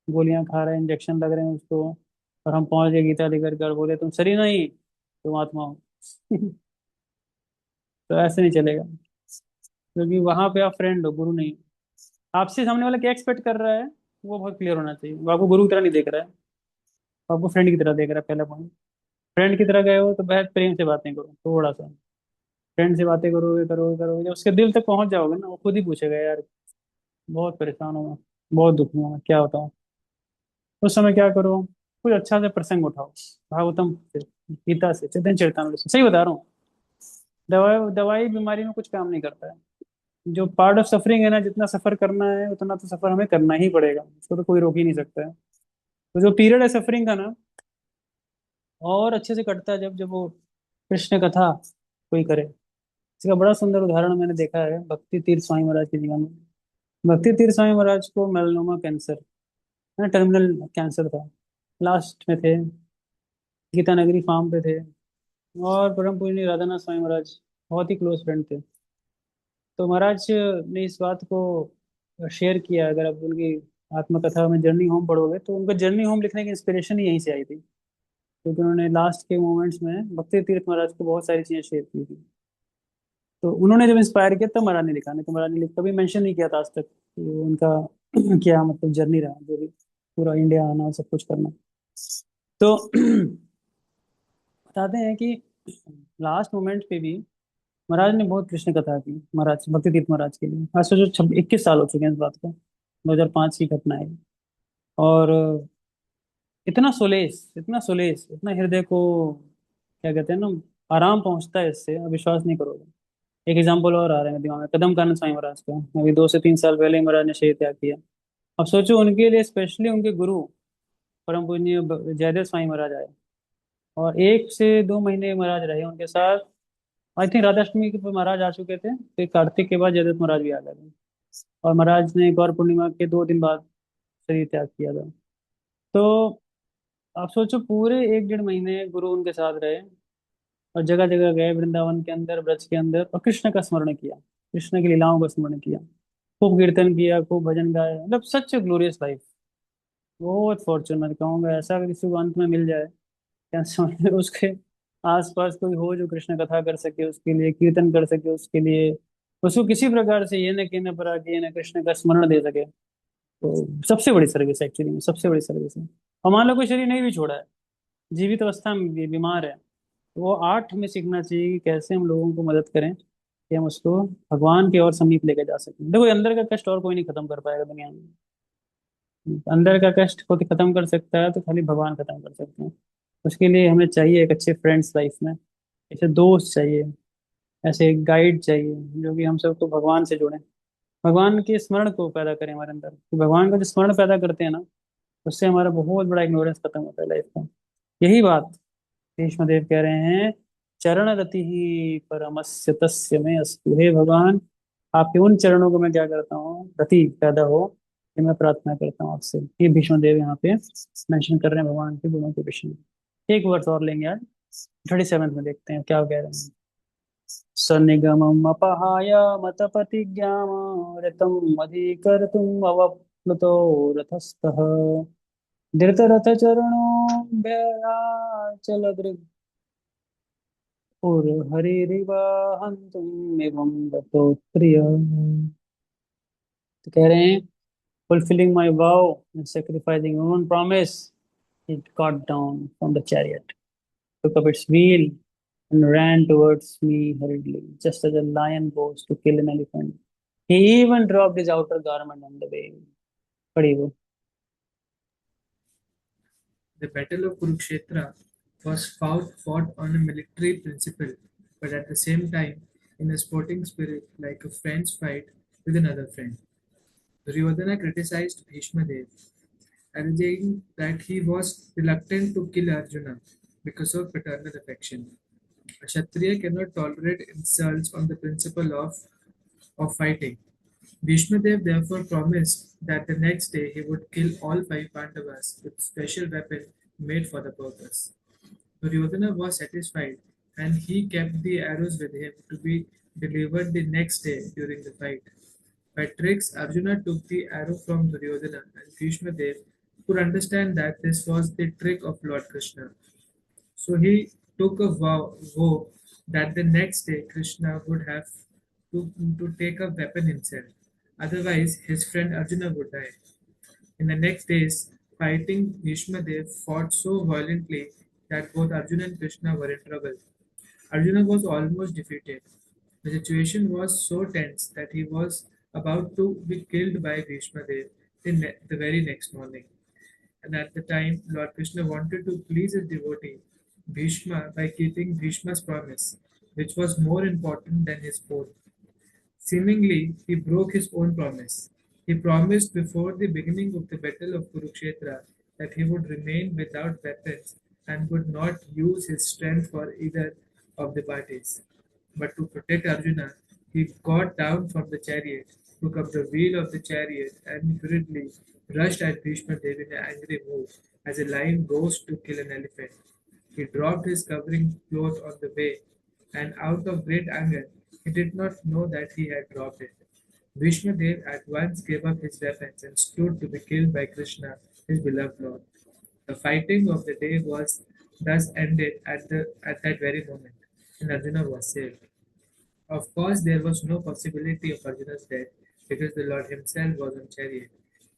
गोलियां खा रहे हैं, इंजेक्शन लग रहे हैं उसको, और हम पहुंच गए गीता लेकर के और बोले तुम शरीर नहीं, तुम आत्मा हो। तो ऐसे नहीं चलेगा, क्योंकि वहां पे आप फ्रेंड हो, गुरु नहीं हो। आपसे सामने वाला क्या एक्सपेक्ट कर रहा है, वो बहुत क्लियर होना चाहिए। वो आपको गुरु की तरह नहीं देख रहा है, वो आपको फ्रेंड की तरह देख रहा है, पहला पॉइंट। फ्रेंड की तरह गए हो तो बहुत प्रेम से बातें करो, थोड़ा सा फ्रेंड से बातें करोगे करोगे करोगे, जब उसके दिल तक पहुंच जाओगे ना, वो खुद ही पूछेगा यार, बहुत परेशान हूँ मैं, बहुत दुखी हूँ मैं, क्या बताऊँ। उस समय क्या करो, कुछ अच्छा से प्रसंग उठाओ, भागवतम से, गीता से, चैतन्य चरितमृत से। सही बता रहा हूँ। दवाई दवाई बीमारी में कुछ काम नहीं करता है। जो पार्ट ऑफ सफरिंग है ना, जितना सफर करना है उतना तो सफर हमें करना ही पड़ेगा, उसको तो कोई रोक ही नहीं सकता है। तो जो पीरियड है सफरिंग का ना, और अच्छे से कटता है जब जब वो कृष्ण कथा कोई करे। इसका बड़ा सुंदर उदाहरण मैंने देखा है भक्ति तीर्थ स्वामी महाराज के जीवन में। भक्ति तीर्थ स्वामी महाराज को मेलनोमा कैंसर, है, टर्मिनल कैंसर था, लास्ट में थे, गीता नगरी फार्म पे थे, और परम पूजनीय राधानाथ स्वामी महाराज बहुत ही क्लोज फ्रेंड थे। तो महाराज ने इस बात को शेयर किया। अगर आप उनकी आत्मकथा में जर्नी होम पढ़ोगे, तो उनका जर्नी होम लिखने की इंस्पिरेशन ही यहीं से आई थी, क्योंकि उन्होंने लास्ट के मोमेंट्स में भक्ति तीर्थ महाराज को बहुत सारी चीजें शेयर की थी। तो उन्होंने जब इंस्पायर किया तब महाराज ने लिखा, नहीं तो महाराज ने कभी मेंशन नहीं किया था आज तक कि वो उनका क्या मतलब जर्नी रहा, जो भी पूरा इंडिया आना, सब कुछ करना। तो बताते हैं कि लास्ट मोमेंट पे भी महाराज ने बहुत कृष्ण कथा की, महाराज भक्ति तीर्थ महाराज के लिए। आज सोचो 21 साल हो चुके हैं इस बात को, 2005 की घटना है। और इतना सोलेस, इतना सोलेस, इतना हृदय को क्या कहते हैं ना, आराम पहुंचता है इससे, आप विश्वास नहीं करोगे। एक एग्जाम्पल और आ रहा है दिमाग में, कदम कानन स्वामी महाराज का। अभी 2 से 3 साल पहले ही महाराज ने शरीर त्याग किया। अब सोचो, उनके लिए स्पेशली उनके गुरु परम पूज्य जयदेव स्वामी महाराज आए, और 1 से 2 महीने महाराज रहे उनके साथ। आई थिंक राधाष्टमी के ऊपर महाराज आ चुके थे, फिर कार्तिक के बाद जयदेव महाराज भी आ गए थे, और महाराज ने गौर पूर्णिमा के 2 दिन बाद शरीर त्याग किया था। तो आप सोचो, पूरे 1 डेढ़ महीने गुरु उनके साथ रहे, और जगह जगह गए, वृंदावन के अंदर, ब्रज के अंदर, और कृष्ण का स्मरण किया, कृष्ण की लीलाओं का स्मरण किया, खूब कीर्तन किया, खूब भजन गाए। मतलब सच ग्लोरियस लाइफ। बहुत फॉर्चून मैं कहूँगा, ऐसा अगर किसी को अंत में मिल जाए, क्या समझ उसके आसपास कोई हो जो कृष्ण कथा कर सके उसके लिए, कीर्तन कर सके उसके लिए, उसको किसी प्रकार से ये न कहने पर आके ये न कृष्ण का स्मरण दे सके, तो सबसे बड़ी सर्विस एक्चुअली में, सबसे बड़ी सर्विस है। और मान लो कोई शरीर नहीं भी छोड़ा है, जीवित अवस्था में भी बीमार है, तो वो आर्ट में सीखना चाहिए कि कैसे हम लोगों को मदद करें कि हम उसको भगवान के और समीप लेके जा सकें। देखो, अंदर का कष्ट और कोई नहीं खत्म कर पाएगा दुनिया में। अंदर का कष्ट को खत्म कर सकता है तो खाली भगवान खत्म कर सकते हैं। उसके लिए हमें चाहिए एक अच्छे फ्रेंड्स लाइफ में, ऐसे दोस्त चाहिए, ऐसे एक गाइड चाहिए जो कि हम सबको भगवान से जोड़े, भगवान के स्मरण को पैदा करें हमारे अंदर। तो भगवान का जो स्मरण पैदा करते हैं ना, उससे हमारा बहुत बड़ा इग्नोरेंस खत्म होता है लाइफ का। यही बात भीष्मदेव कह रहे हैं, चरण रति ही परमस्य तस्य में अस्तु। हे भगवान, आपके उन चरणों को मैं क्या करता हूँ, रति पैदा हो, ये मैं प्रार्थना करता हूँ आपसे। ये भीष्मदेव यहाँ पे मेंशन कर रहे हैं भगवान के गुणों के विषय में। एक वर्ष और लेंगे आज, 37 में देखते हैं क्या कह रहे हैं। सन्निगमम् अपहाय मतपतिज्ञामृतम् अधिकर्तुम् अवप्लुतो रथस्थः धृतरथचरणो व्ययाचलदृग् हरिरिव हन्तुम् एवं गतो प्रिय। तो कह रहे हैं, fulfilling my vow and sacrificing my own promise, it got down from the chariot, took up its wheel, and ran towards me hurriedly, just as a lion goes to kill an elephant. He even dropped his outer garment on the way. पढ़ी वो। The Battle of Kurukshetra was fought on a military principle, but at the same time in a sporting spirit like a friend's fight with another friend. Duryodhana criticized Bhishma Dev, alleging that he was reluctant to kill Arjuna because of paternal affection. A Kshatriya cannot tolerate insults on the principle of fighting. Bhishmadev therefore promised that the next day he would kill all five Pandavas with special weapon made for the purpose. Duryodhana was satisfied and he kept the arrows with him to be delivered the next day during the fight. By tricks, Arjuna took the arrow from Duryodhana and Bhishmadev could understand that this was the trick of Lord Krishna. So he took a vow that the next day Krishna would have to take a weapon himself. Otherwise, his friend Arjuna would die. In the next days, fighting, Bhishma Dev fought so violently that both Arjuna and Krishna were in trouble. Arjuna was almost defeated. The situation was so tense that he was about to be killed by Bhishma Dev the very next morning. And at the time, Lord Krishna wanted to please his devotee, Bhishma, by keeping Bhishma's promise, which was more important than his own. Seemingly, he broke his own promise. He promised before the beginning of the battle of Kurukshetra that he would remain without weapons and would not use his strength for either of the parties. But to protect Arjuna, he got down from the chariot, took up the wheel of the chariot, and hurriedly rushed at Bhishma Dev in an angry move, as a lion goes to kill an elephant. He dropped his covering cloth on the way, and out of great anger, he did not know that he had dropped it. Bhishmadev at once gave up his weapons and stood to be killed by Krishna, his beloved Lord. The fighting of the day was thus ended at that very moment, and Arjuna was saved. Of course, there was no possibility of Arjuna's death because the Lord himself was on chariot.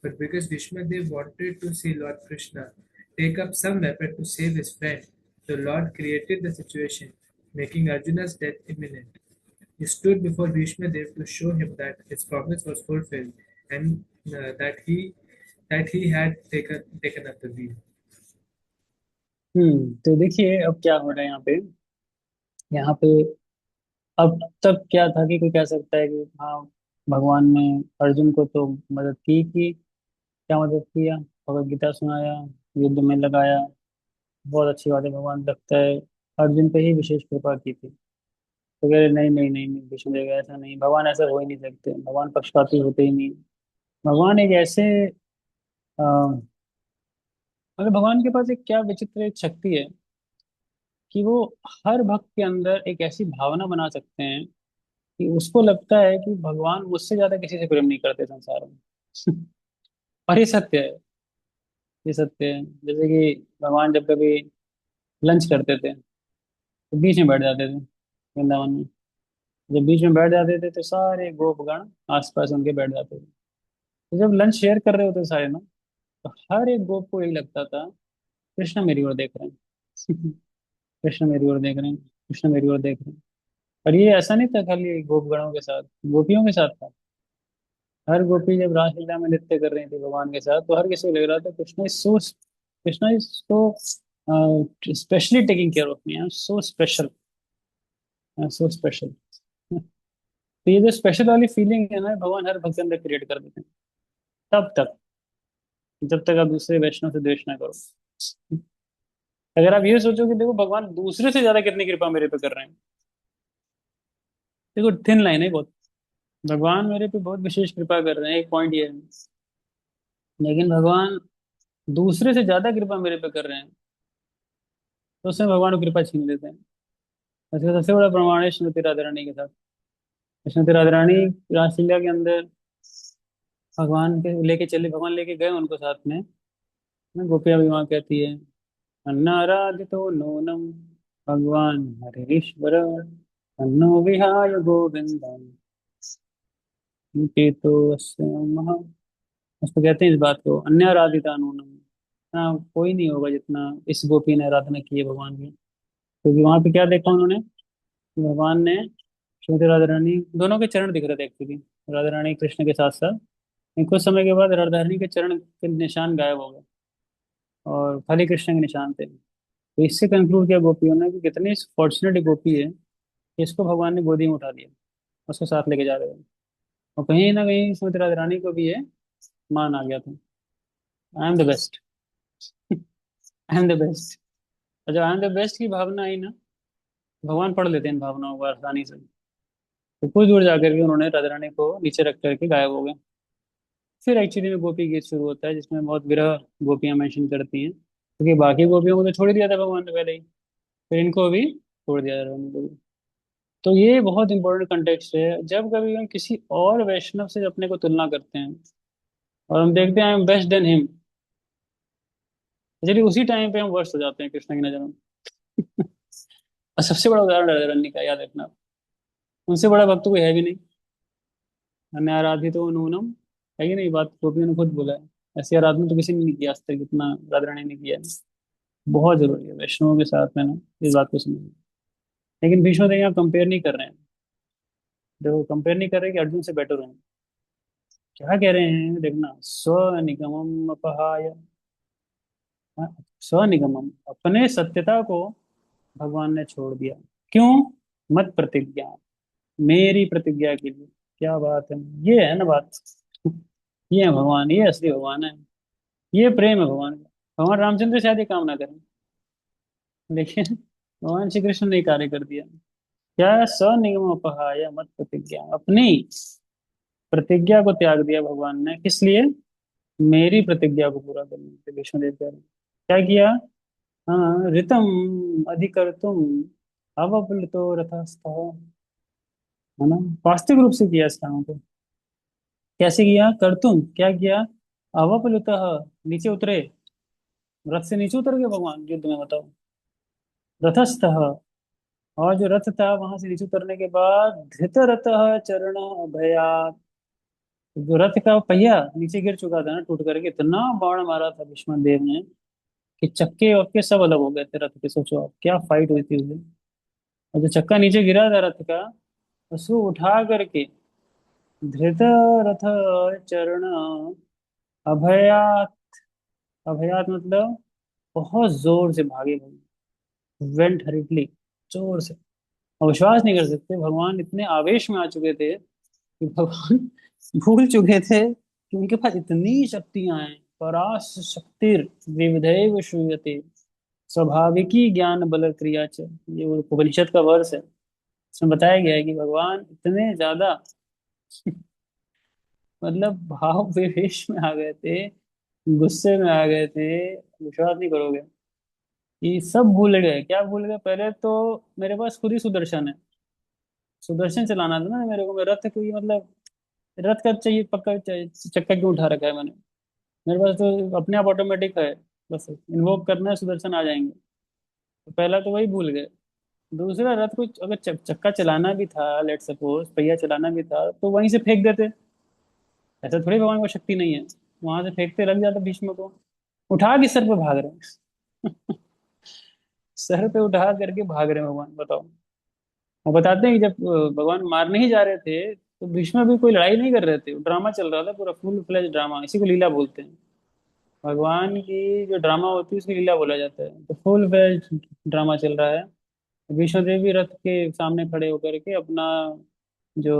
But because Vishmadev wanted to see Lord Krishna take up some weapon to save his friend, the Lord created the situation, making Arjuna's death imminent. He stood before Bhishmadev to show him that his promise was fulfilled and that he had taken up the wheel. तो देखिए अब क्या हो रहा है यहाँ पे। यहाँ पे अब तक क्या था कि कोई कह सकता है कि हाँ, भगवान ने अर्जुन को तो मदद की, क्या मदद किया, भगवत गीता सुनाया, युद्ध में लगाया, बहुत अच्छी बात है, भगवान लगता है अर्जुन पे ही विशेष कृपा की थी। तो कह रहे नहीं नहीं नहीं नहीं विष्णुदेव, ऐसा नहीं, भगवान ऐसा हो ही नहीं सकते, भगवान पक्षपाती होते ही नहीं। भगवान एक ऐसे मतलब भगवान के पास एक क्या विचित्र एक शक्ति है कि वो हर भक्त के अंदर एक ऐसी भावना बना सकते हैं कि उसको लगता है कि भगवान मुझसे ज्यादा किसी से प्रेम नहीं करते संसार में। और ये सत्य है, ये सत्य है। जैसे कि भगवान जब कभी लंच करते थे तो बीच में बैठ जाते थे वृंदावन में। जब बीच में बैठ जाते थे तो सारे गोपगण आसपास उनके बैठ जाते थे। तो जब लंच शेयर कर रहे होते सारे ना, तो हर एक गोप को यही लगता था, कृष्ण मेरी ओर देख रहे हैं। कृष्ण मेरी ओर देख रहे हैं, कृष्ण मेरी ओर देख रहे हैं। और ये ऐसा नहीं था खाली गोपगणों के साथ, गोपियों के साथ था। हर गोपी जब रासलीला में नृत्य कर रही थी भगवान के साथ, तो हर किसी को लग रहा था Krishna is so, Krishna is so specially taking care of me, so special, so special. तो ये जो स्पेशल वाली फीलिंग है ना, भगवान हर भक्त के अंदर क्रिएट कर देते हैं। तब तक, जब तक आप दूसरे वैष्णव से द्वेष ना करो। अगर आप ये सोचो कि देखो भगवान दूसरे से ज्यादा कितनी कृपा मेरे पे कर रहे हैं, देखो थिन लाइन है बहुत। भगवान मेरे पे बहुत विशेष कृपा कर रहे हैं, एक पॉइंट ये है। लेकिन भगवान दूसरे से ज्यादा कृपा मेरे पे कर रहे हैं, तो उसमें भगवान को कृपा छीन लेते हैं। इसका सबसे बड़ा प्रमाण है श्रीमती राधा रानी के साथ। श्रीमती राधा रानी रासलीला के अंदर भगवान के लेके चले, भगवान लेके गए उनको साथ में। गोपियां भी वहां कहती है, अन्नाराधितो नूनम भगवान हरीश्वर, अन्नो विहाय गोविंदम तो महा। उसको कहते हैं इस बात को, अन्य आराधिता नूनम। हाँ, कोई नहीं होगा जितना इस गोपी ने आराधना की है भगवान की। क्योंकि वहां पे क्या देखा उन्होंने, कि भगवान ने श्रीमती राधा रानी दोनों के चरण दिख रहे थे एक्चुअली, राधा रानी कृष्ण के साथ साथ। लेकिन कुछ समय के बाद राधा रानी के चरण के निशान गायब हो गए और खाली कृष्ण के निशान थे। तो इससे कंक्लूड किया गोपियों ने कि कितनी फॉर्चुनेट गोपी है कि इसको भगवान ने गोदी में उठा लिया, उसको साथ लेके जा रहे हैं। और कहीं ना कहीं श्रीमती राधा रानी को भी ये मान आ गया था, I am the best, I am the best. और जब आई एम द बेस्ट की भावना आई ना, भगवान पढ़ लेते हैं इन भावनाओं को आसानी से। तो कुछ दूर जाकर के उन्होंने राधा रानी को नीचे रख करके गायब हो गए। फिर एक्चुअली में गोपी गीत शुरू होता है, जिसमें बहुत विरह गोपियां मेंशन करती हैं, क्योंकि बाकी गोपियों को तो छोड़ ही दिया था भगवान ने पहले ही, फिर इनको भी छोड़ दिया राधा रानी को भी। तो ये बहुत इंपॉर्टेंट कंटेक्स्ट है, जब कभी हम किसी और वैष्णव से अपने को तुलना करते हैं और हम देखते हैं I am best than him, चलिए उसी टाइम पे हम वर्स्ट हो जाते हैं कृष्ण की नजर में। और सबसे बड़ा उदाहरण राधा रानी का याद रखना, उनसे बड़ा भक्त कोई है भी नहीं। हमें आराधितो नूनम, है कि नहीं, बात गोपियों ने खुद बोला है। ऐसी आराधना तो किसी ने नहीं किया आज तक जितना राधा रानी ने किया है। बहुत जरूरी है वैष्णवों के साथ में ना इस बात को समझना। लेकिन भीष्म देव यहाँ कंपेयर नहीं कर रहे हैं, देखो कंपेयर नहीं कर रहे कि अर्जुन से बेटर हैं। क्या कह रहे हैं देखना, स्वनिगमम अपहाय, हाँ, स्वनिगमम अपने सत्यता को भगवान ने छोड़ दिया। क्यों? मत प्रतिज्ञा, मेरी प्रतिज्ञा के लिए। क्या बात है, ये है ना बात। ये है भगवान, ये असली भगवान है, ये प्रेम है भगवान का। भगवान रामचंद्र शायद ये काम ना करें, लेकिन भगवान श्री कृष्ण ने ये कार्य कर दिया। क्या, स्वनिगम अपहाय मत प्रतिज्ञा, अपनी प्रतिज्ञा को त्याग दिया भगवान ने, किस लिए? मेरी प्रतिज्ञा को पूरा करने के लिए। विष्णुदेव कह रहे हैं क्या किया, हाँ, ऋतम अधिकर्तुम अवप्लुतो रथस्थः, है ना, वास्तविक रूप से किया इस काम को। कैसे किया, कर्तुम क्या किया, अवप्लुतः नीचे उतरे, रथ से नीचे उतर गए भगवान युद्ध में, बताओ, रथस्थः। और जो रथ था वहां से नीचे उतरने के बाद धृत रथ चरण अभया, जो रथ का पहिया नीचे गिर चुका था ना, टूट करके, इतना बाण मारा था भीष्म देव ने कि चक्के वक्के सब अलग हो गए थे रथ के। सोचो आप क्या फाइट हुई थी उस दिन। और जो चक्का नीचे गिरा था रथ का, उसको उठा करके धृत रथ चरण अभयात, अभयात मतलब बहुत जोर से भागे भागे, वेंट हरिडली, जोर से। और विश्वास नहीं कर सकते, भगवान इतने आवेश में आ चुके थे कि भगवान भूल चुके थे कि उनके पास इतनी शक्तियां हैं। परास शक्तिर विविधैव श्रूयते स्वाभाविकी ज्ञान बल क्रिया च, ये वो उपनिषद का वर्ष है। इसमें बताया गया है कि भगवान इतने ज्यादा मतलब भाव विवेश में आ गए थे, गुस्से में आ गए थे, विश्वास नहीं करोगे कि सब भूल गए। क्या भूल गए, पहले तो मेरे पास खुद ही सुदर्शन है, सुदर्शन चलाना था ना मेरे को, मैं रथ की मतलब रथ का चाहिए पक्का चाहिए, चक्का क्यों उठा रखा है मैंने, मेरे पास तो अपने आप ऑटोमेटिक है, बस इन्वोक करना है सुदर्शन आ जाएंगे। तो पहला तो वही भूल गए। दूसरा रथ को अगर चक्का चलाना भी था, लेट सपोज पहिया चलाना भी था, तो वहीं से फेंक देते। ऐसा थोड़ी भगवान को शक्ति नहीं है, वहां से फेंकते लग जाता भीष्म को। उठा के सर पे भाग रहे हैं। सर पे उठा करके भाग रहे हैं भगवान, बताओ। वो बताते हैं कि जब भगवान मारने ही जा रहे थे, तो भीष्म भी कोई लड़ाई नहीं कर रहे थे, ड्रामा चल रहा था पूरा, फुल फ्लेज ड्रामा, इसी को लीला बोलते हैं। भगवान की जो ड्रामा होती है उसकी लीला बोला जाता है, तो फुल फ्लेज ड्रामा चल रहा है। भीष्म देव भी रथ के सामने खड़े होकर के अपना जो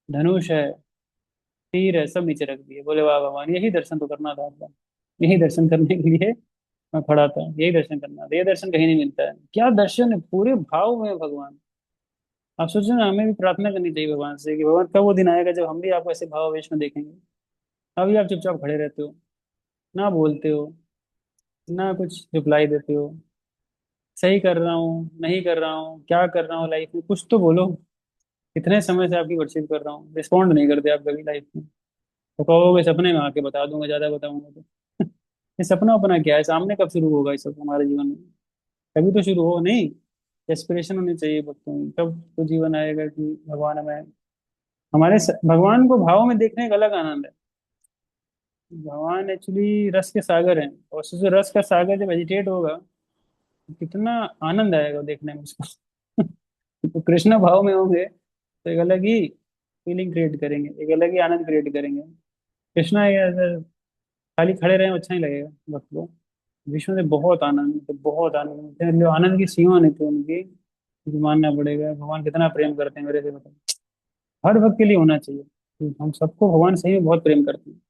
धनुष है, तीर है, सब नीचे रख दिए। बोले वाह भगवान, यही दर्शन तो करना था आपका, यही दर्शन करने के लिए मैं खड़ा था, यही दर्शन करना था। ये दर्शन कहीं नहीं मिलता है, क्या दर्शन है, पूरे भाव में है भगवान। आप सोचो ना, हमें भी प्रार्थना करनी चाहिए भगवान से कि भगवान कब वो दिन आएगा जब हम भी आपको ऐसे भावावेश में देखेंगे। अभी आप चुपचाप खड़े रहते हो, ना बोलते हो, ना कुछ रिप्लाई देते हो। सही कर रहा हूँ, नहीं कर रहा हूँ, क्या कर रहा हूँ लाइफ में, कुछ तो बोलो। इतने समय से आपकी वर्शिप कर रहा हूँ, रिस्पॉन्ड नहीं करते आप कभी लाइफ में। तो कहोगे सपने में आके बता दूंगा, ज्यादा बताऊंगा तो। ये सपना अपना क्या है, सामने कब शुरू होगा ये सब हमारे जीवन में? कभी तो शुरू हो नहीं। एस्पिरेशन होनी चाहिए भक्तों में, कब तो जीवन आएगा कि भगवान हमें, भगवान को भाव में देखने का अलग आनंद है। भगवान एक्चुअली रस के सागर हैं, और उससे जो रस का सागर जब एजिटेट होगा, तो कितना आनंद आएगा देखने में उसको। तो कृष्ण भाव में होंगे तो एक अलग ही फीलिंग क्रिएट करेंगे, एक अलग ही आनंद क्रिएट करेंगे। कृष्णा ये अगर खाली खड़े रहे अच्छा नहीं लगेगा वक्त को। विष्णु से बहुत आनंद, तो बहुत आनंद, जो आनंद की सीमा नहीं थी उनकी, जो मानना पड़ेगा। भगवान कितना प्रेम करते हैं मेरे से, बताओ। हर वक्त के लिए होना चाहिए कि हम सबको भगवान सही में बहुत प्रेम करते हैं।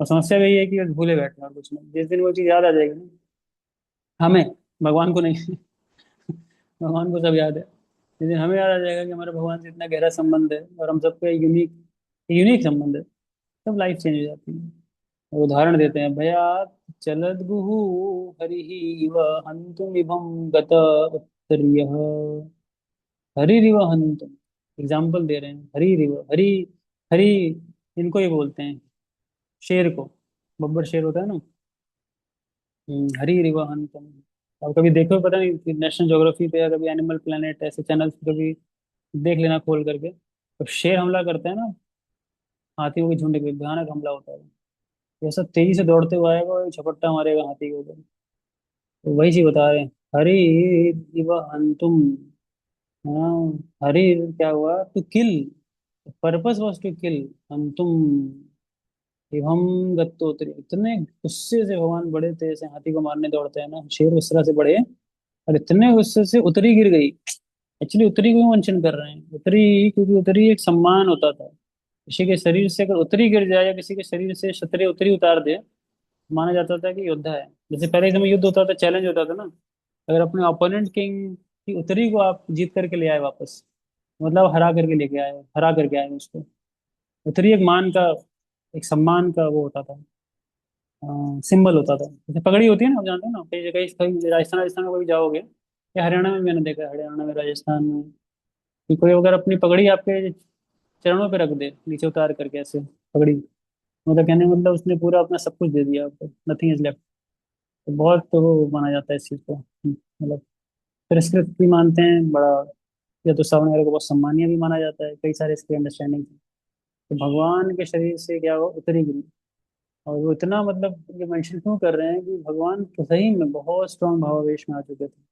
और समस्या यही है कि बस भूले बैठे हैं और कुछ नहीं। जिस दिन वो चीज याद आ जाएगी ना हमें, भगवान को नहीं। भगवान को सब याद है। जिस दिन हमें याद आ जाएगा कि हमारे भगवान से इतना गहरा संबंध है और हम सबका यूनिक यूनिक संबंध है, तब लाइफ चेंज हो जाती है। और उदाहरण देते हैं, भया चलद गुहु हरि व हंतुम विभम गत उत्तरीयः। हरि रिव हंतुम, एग्जाम्पल दे रहे हैं। हरि रिव, हरि, हरि इनको ही बोलते हैं, शेर को। बब्बर शेर होता है ना। हरी रिवा हंतम। आप कभी देखो, पता नहीं कि नेशनल ज्योग्राफी पे या कभी एनिमल प्लेनेट ऐसे चैनल पे कभी देख लेना खोल करके, तो शेर हमला करता है ना हाथियों के झुंड पे, भयानक हमला होता है। जैसा तेजी से दौड़ते हुए आएगा और झपट्टा मारेगा हाथी के ऊपर। तो वही चीज बता रहे हैं, हरी रिवा हंतुम। हाँ, हरी क्या हुआ, to kill, purpose was to kill हंतुम एवं गत्तोत्री। इतने गुस्से से भगवान बड़े थे, ऐसे हाथी को मारने दौड़ते हैं ना, शेर उस तरह से बड़े, और इतने गुस्से से उतरी गिर गई। एक्चुअली उतरी क्यों मेंशन कर रहे हैं, उतरी क्योंकि उतरी एक सम्मान होता था। किसी के शरीर से अगर उतरी गिर जाए या किसी के शरीर से क्षत्रिय उतरी उतार दे, माना जाता था कि योद्धा है। जैसे पहले समय युद्ध होता था, चैलेंज होता था ना, अगर अपने ओपोनेंट किंग की उतरी को आप जीत करके ले आए वापस, मतलब हरा करके लेके आए, हरा करके आए उसको। उतरी एक मान का, एक सम्मान का वो होता था, सिंबल होता था। जैसे पगड़ी होती है ना, आप जानते हो ना, कई जगह, कहीं राजस्थान, राजस्थान में कभी जाओगे, या हरियाणा में मैंने देखा है, हरियाणा में, राजस्थान में, कि कोई अगर अपनी पगड़ी आपके चरणों पे रख दे, नीचे उतार करके ऐसे पगड़ी, मतलब कहने का मतलब उसने पूरा अपना सब कुछ दे दिया आपको, नथिंग इज लेफ्ट। तो बहुत तो वो माना जाता है इस चीज को, मतलब तिरस्कृत भी मानते हैं बड़ा, या तो सामने वाले को बहुत सम्मानीय भी माना जाता है, कई सारे इसके अंडरस्टैंडिंग। तो भगवान के शरीर से क्या हुआ, उतरी गिरी। और वो इतना, मतलब ये मेंशन क्यों कर रहे हैं कि भगवान तो सही में बहुत स्ट्रांग भावावेश में आ चुके थे।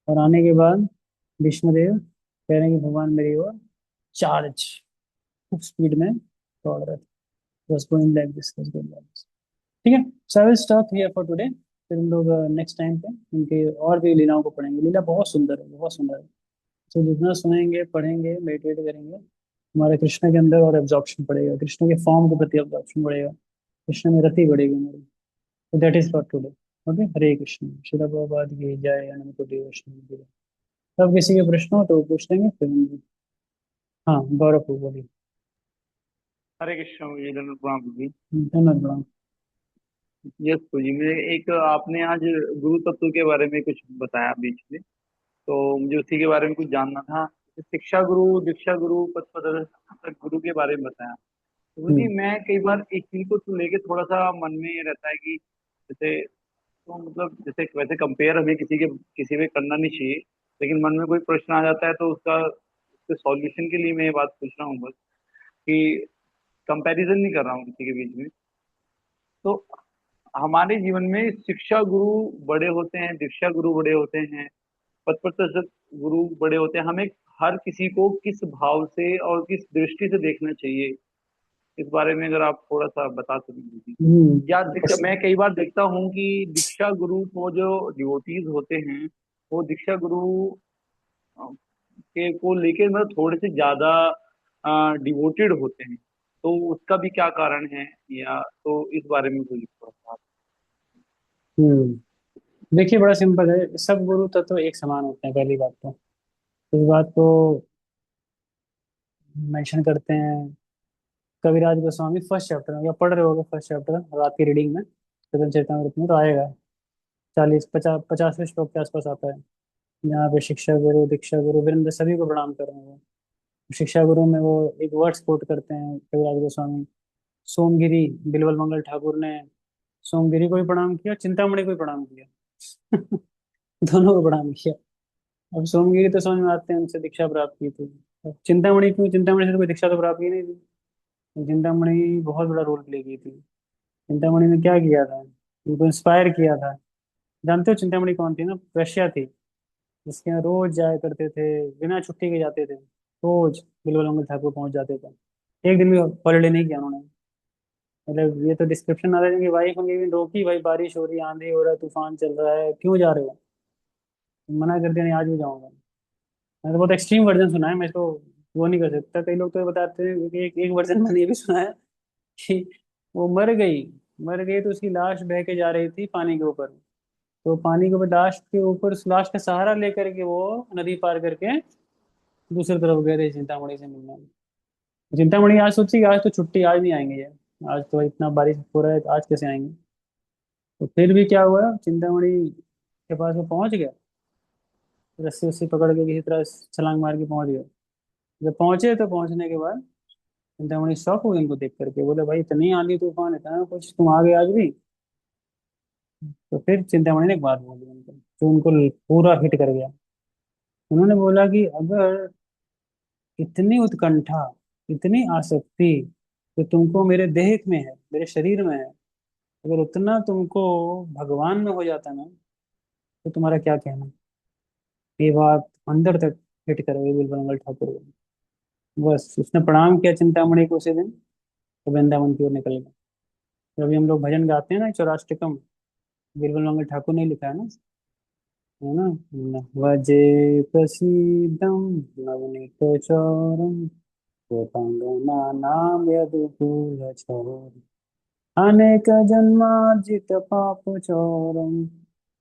और आने के बाद भीष्मदेव कह रहे हैं कि भगवान मेरी ओर चार्ज, खूब स्पीड में दौड़ रहे थे। बस गोइंग लाइक दिस, बस गोइंग लाइक दिस। ठीक है, so I will stop here for today. फिर हम लोग नेक्स्ट टाइम पे इनके और भी लीलाओं को पढ़ेंगे। लीला बहुत सुंदर है, बहुत सुंदर है। तो जितना सुनेंगे, पढ़ेंगे, मेडिटेट करेंगे, हमारे कृष्ण के अंदर और एब्जॉर्प्शन बढ़ेगा, कृष्ण के फॉर्म के प्रति एब्जॉर्प्शन बढ़ेगा, कृष्ण में रति बढ़ेगी हमारी। So that is for today. Okay, हरे कृष्ण, शिला प्रभुपाद की जय, अनंत कोटि वैष्णव की जय। तब किसी के प्रश्न हो तो वो पूछ लेंगे फिर हाँ, गौरव को बोलिए। हरे कृष्ण जी, धन्यवाद प्रणाम जी। धन्यवाद प्रणाम। यस तो जी, मुझे एक आपने आज गुरु तत्व के बारे में कुछ बताया बीच में, तो मुझे उसी के बारे में कुछ जानना था। शिक्षा गुरु, दीक्षा गुरु, पद प्रदर्शक गुरु के बारे में बताया। तो गुरु जी, हम्म मैं कई बार एक चीज को तो लेके थोड़ा सा मन में ये रहता है कि जैसे, तो मतलब जैसे वैसे कंपेयर हमें किसी पे करना नहीं चाहिए, लेकिन मन में कोई प्रश्न आ जाता है तो उसका उसके सॉल्यूशन के लिए मैं ये बात पूछ रहा हूँ बस, कि कंपैरिजन नहीं कर रहा हूँ किसी के बीच में। तो हमारे जीवन में शिक्षा गुरु बड़े होते हैं, दीक्षा गुरु बड़े होते हैं, पथ प्रदर्शक गुरु बड़े होते हैं। हमें हर किसी को किस भाव से और किस दृष्टि से देखना चाहिए, इस बारे में अगर आप थोड़ा सा बता सकें मुझे। या दीक्षा, बस। मैं कई बार देखता हूँ कि दीक्षा गुरु को जो डिवोटीज होते हैं, वो दीक्षा गुरु के को लेके मतलब थोड़े से ज्यादा डिवोटेड होते हैं। तो उसका भी क्या कारण है, या तो इस बारे में कुछ थोड़ा सा। देखिए बड़ा सिंपल है, सब गुरु तत्व एक समान होते हैं, पहली बात तो इस बात को मेंशन करते हैं कविराज गोस्वामी फर्स्ट चैप्टर में, या पढ़ रहे होगे फर्स्ट चैप्टर रात की रीडिंग में चरितमृत में तो आएगा, 40-50 श्लोक के आसपास आता है। यहाँ पे शिक्षा गुरु दीक्षा गुरु वृंद सभी को प्रणाम कर रहे हैं वो। शिक्षा गुरु में वो एक वर्ड्स कोट करते हैं कविराज गोस्वामी, सोमगिरी बिलवल मंगल ठाकुर ने सोमगिरी को भी प्रणाम किया, चिंतामणि को भी प्रणाम किया दोनों को प्रणाम किया। अब सोमगिरी तो समझ में आते हैं उनसे दीक्षा प्राप्त की थी। अब चिंतामणि क्यों, चिंतामणि से तो कोई दीक्षा तो प्राप्त की नहीं थी। चिंतामणि बहुत बड़ा रोल प्ले की थी। चिंतामणि ने क्या किया था, उनको इंस्पायर किया था। जानते हो चिंतामणि कौन थी ना, वेश्या थी, जिसके यहाँ रोज जाया करते थे, बिना छुट्टी के जाते थे, रोज बिलवल मंगल ठाकुर पहुंच जाते थे। एक दिन भी हॉलीडे नहीं किया उन्होंने। मतलब ये तो डिस्क्रिप्शन आ रहा है कि वाइफ उनकी रोकी, भाई बारिश हो रही है, आंधी हो रहा है, तूफान चल रहा है, क्यों जा रहे हो। मना कर दिया, नहीं आज भी जाऊंगा। मैंने तो बहुत एक्सट्रीम वर्जन सुना है, मैं इसको वो नहीं कर सकता। कई लोग तो बताते हैं कि एक वर्जन मैंने ये भी सुना है कि वो मर गई तो उसकी लाश बह के जा रही थी पानी के ऊपर। तो पानी के ऊपर लाश के ऊपर उस लाश का सहारा लेकर के वो नदी पार करके दूसरी तरफ गए थे चिंतामणि से मिलने। चिंतामणि आज सोची कि आज तो छुट्टी, आज नहीं आएंगे ये, आज तो इतना बारिश हो रहा है, आज कैसे आएंगे। तो फिर भी क्या हुआ, चिंतामणि के पास वो पहुंच गया, रस्सी उस्सी पकड़ के किसी तरह छलांग मार के पहुंच गया। जब पहुंचे तो पहुंचने के बाद चिंतामणि शॉक हो गए उनको देख करके, बोले भाई इतनी आंधी तूफान इतना कुछ, तुम आ गए आज भी। तो फिर चिंतामणि ने एक बात बोली उनको, तो उनको पूरा हिट कर गया। उन्होंने बोला कि अगर इतनी उत्कंठा, इतनी आसक्ति तो तुमको मेरे देह में है, मेरे शरीर में है, अगर उतना तुमको भगवान में हो जाता ना, तो तुम्हारा क्या कहना। ये बात अंदर तक हिट कर गई बिलबल ठाकुर को। बस उसने प्रणाम किया चिंतामणि को उसी दिन, तो वृंदावन की ओर निकल गया। तो अभी हम लोग भजन गाते हैं ना चौराष्टकम, बिरबल मंगल ठाकुर ने लिखा है ना, वजे प्रसीदम नवनीत चौरम गोपांगना नाम यदुकूल अनेक जन्मार्जित पाप चौरम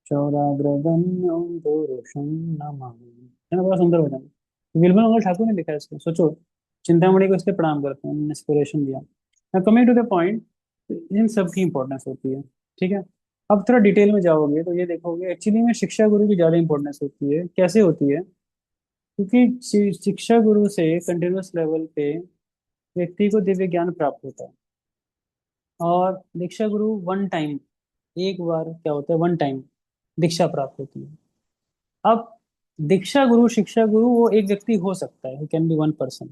चौराग्रगण्यम पुरुषम नमामि। है ना, बड़ा सुंदर भजन है। बिरबल मंगल ठाकुर ने लिखा है इसको, सोचो चिंतामणि को इसलिए प्रणाम करते हैं, इंस्पिरेशन दिया। now coming to the point, इन सब की इंपॉर्टेंस होती है, ठीक है। अब थोड़ा डिटेल में जाओगे तो ये देखोगे एक्चुअली में शिक्षा गुरु की ज्यादा इंपॉर्टेंस होती है। कैसे होती है, क्योंकि शिक्षा गुरु से कंटिन्यूस लेवल पे व्यक्ति को दिव्य ज्ञान प्राप्त होता है। और दीक्षा गुरु वन टाइम, एक बार क्या होता है, वन टाइम दीक्षा प्राप्त होती है। अब दीक्षा गुरु शिक्षा गुरु वो एक व्यक्ति हो सकता है, कैन बी वन पर्सन,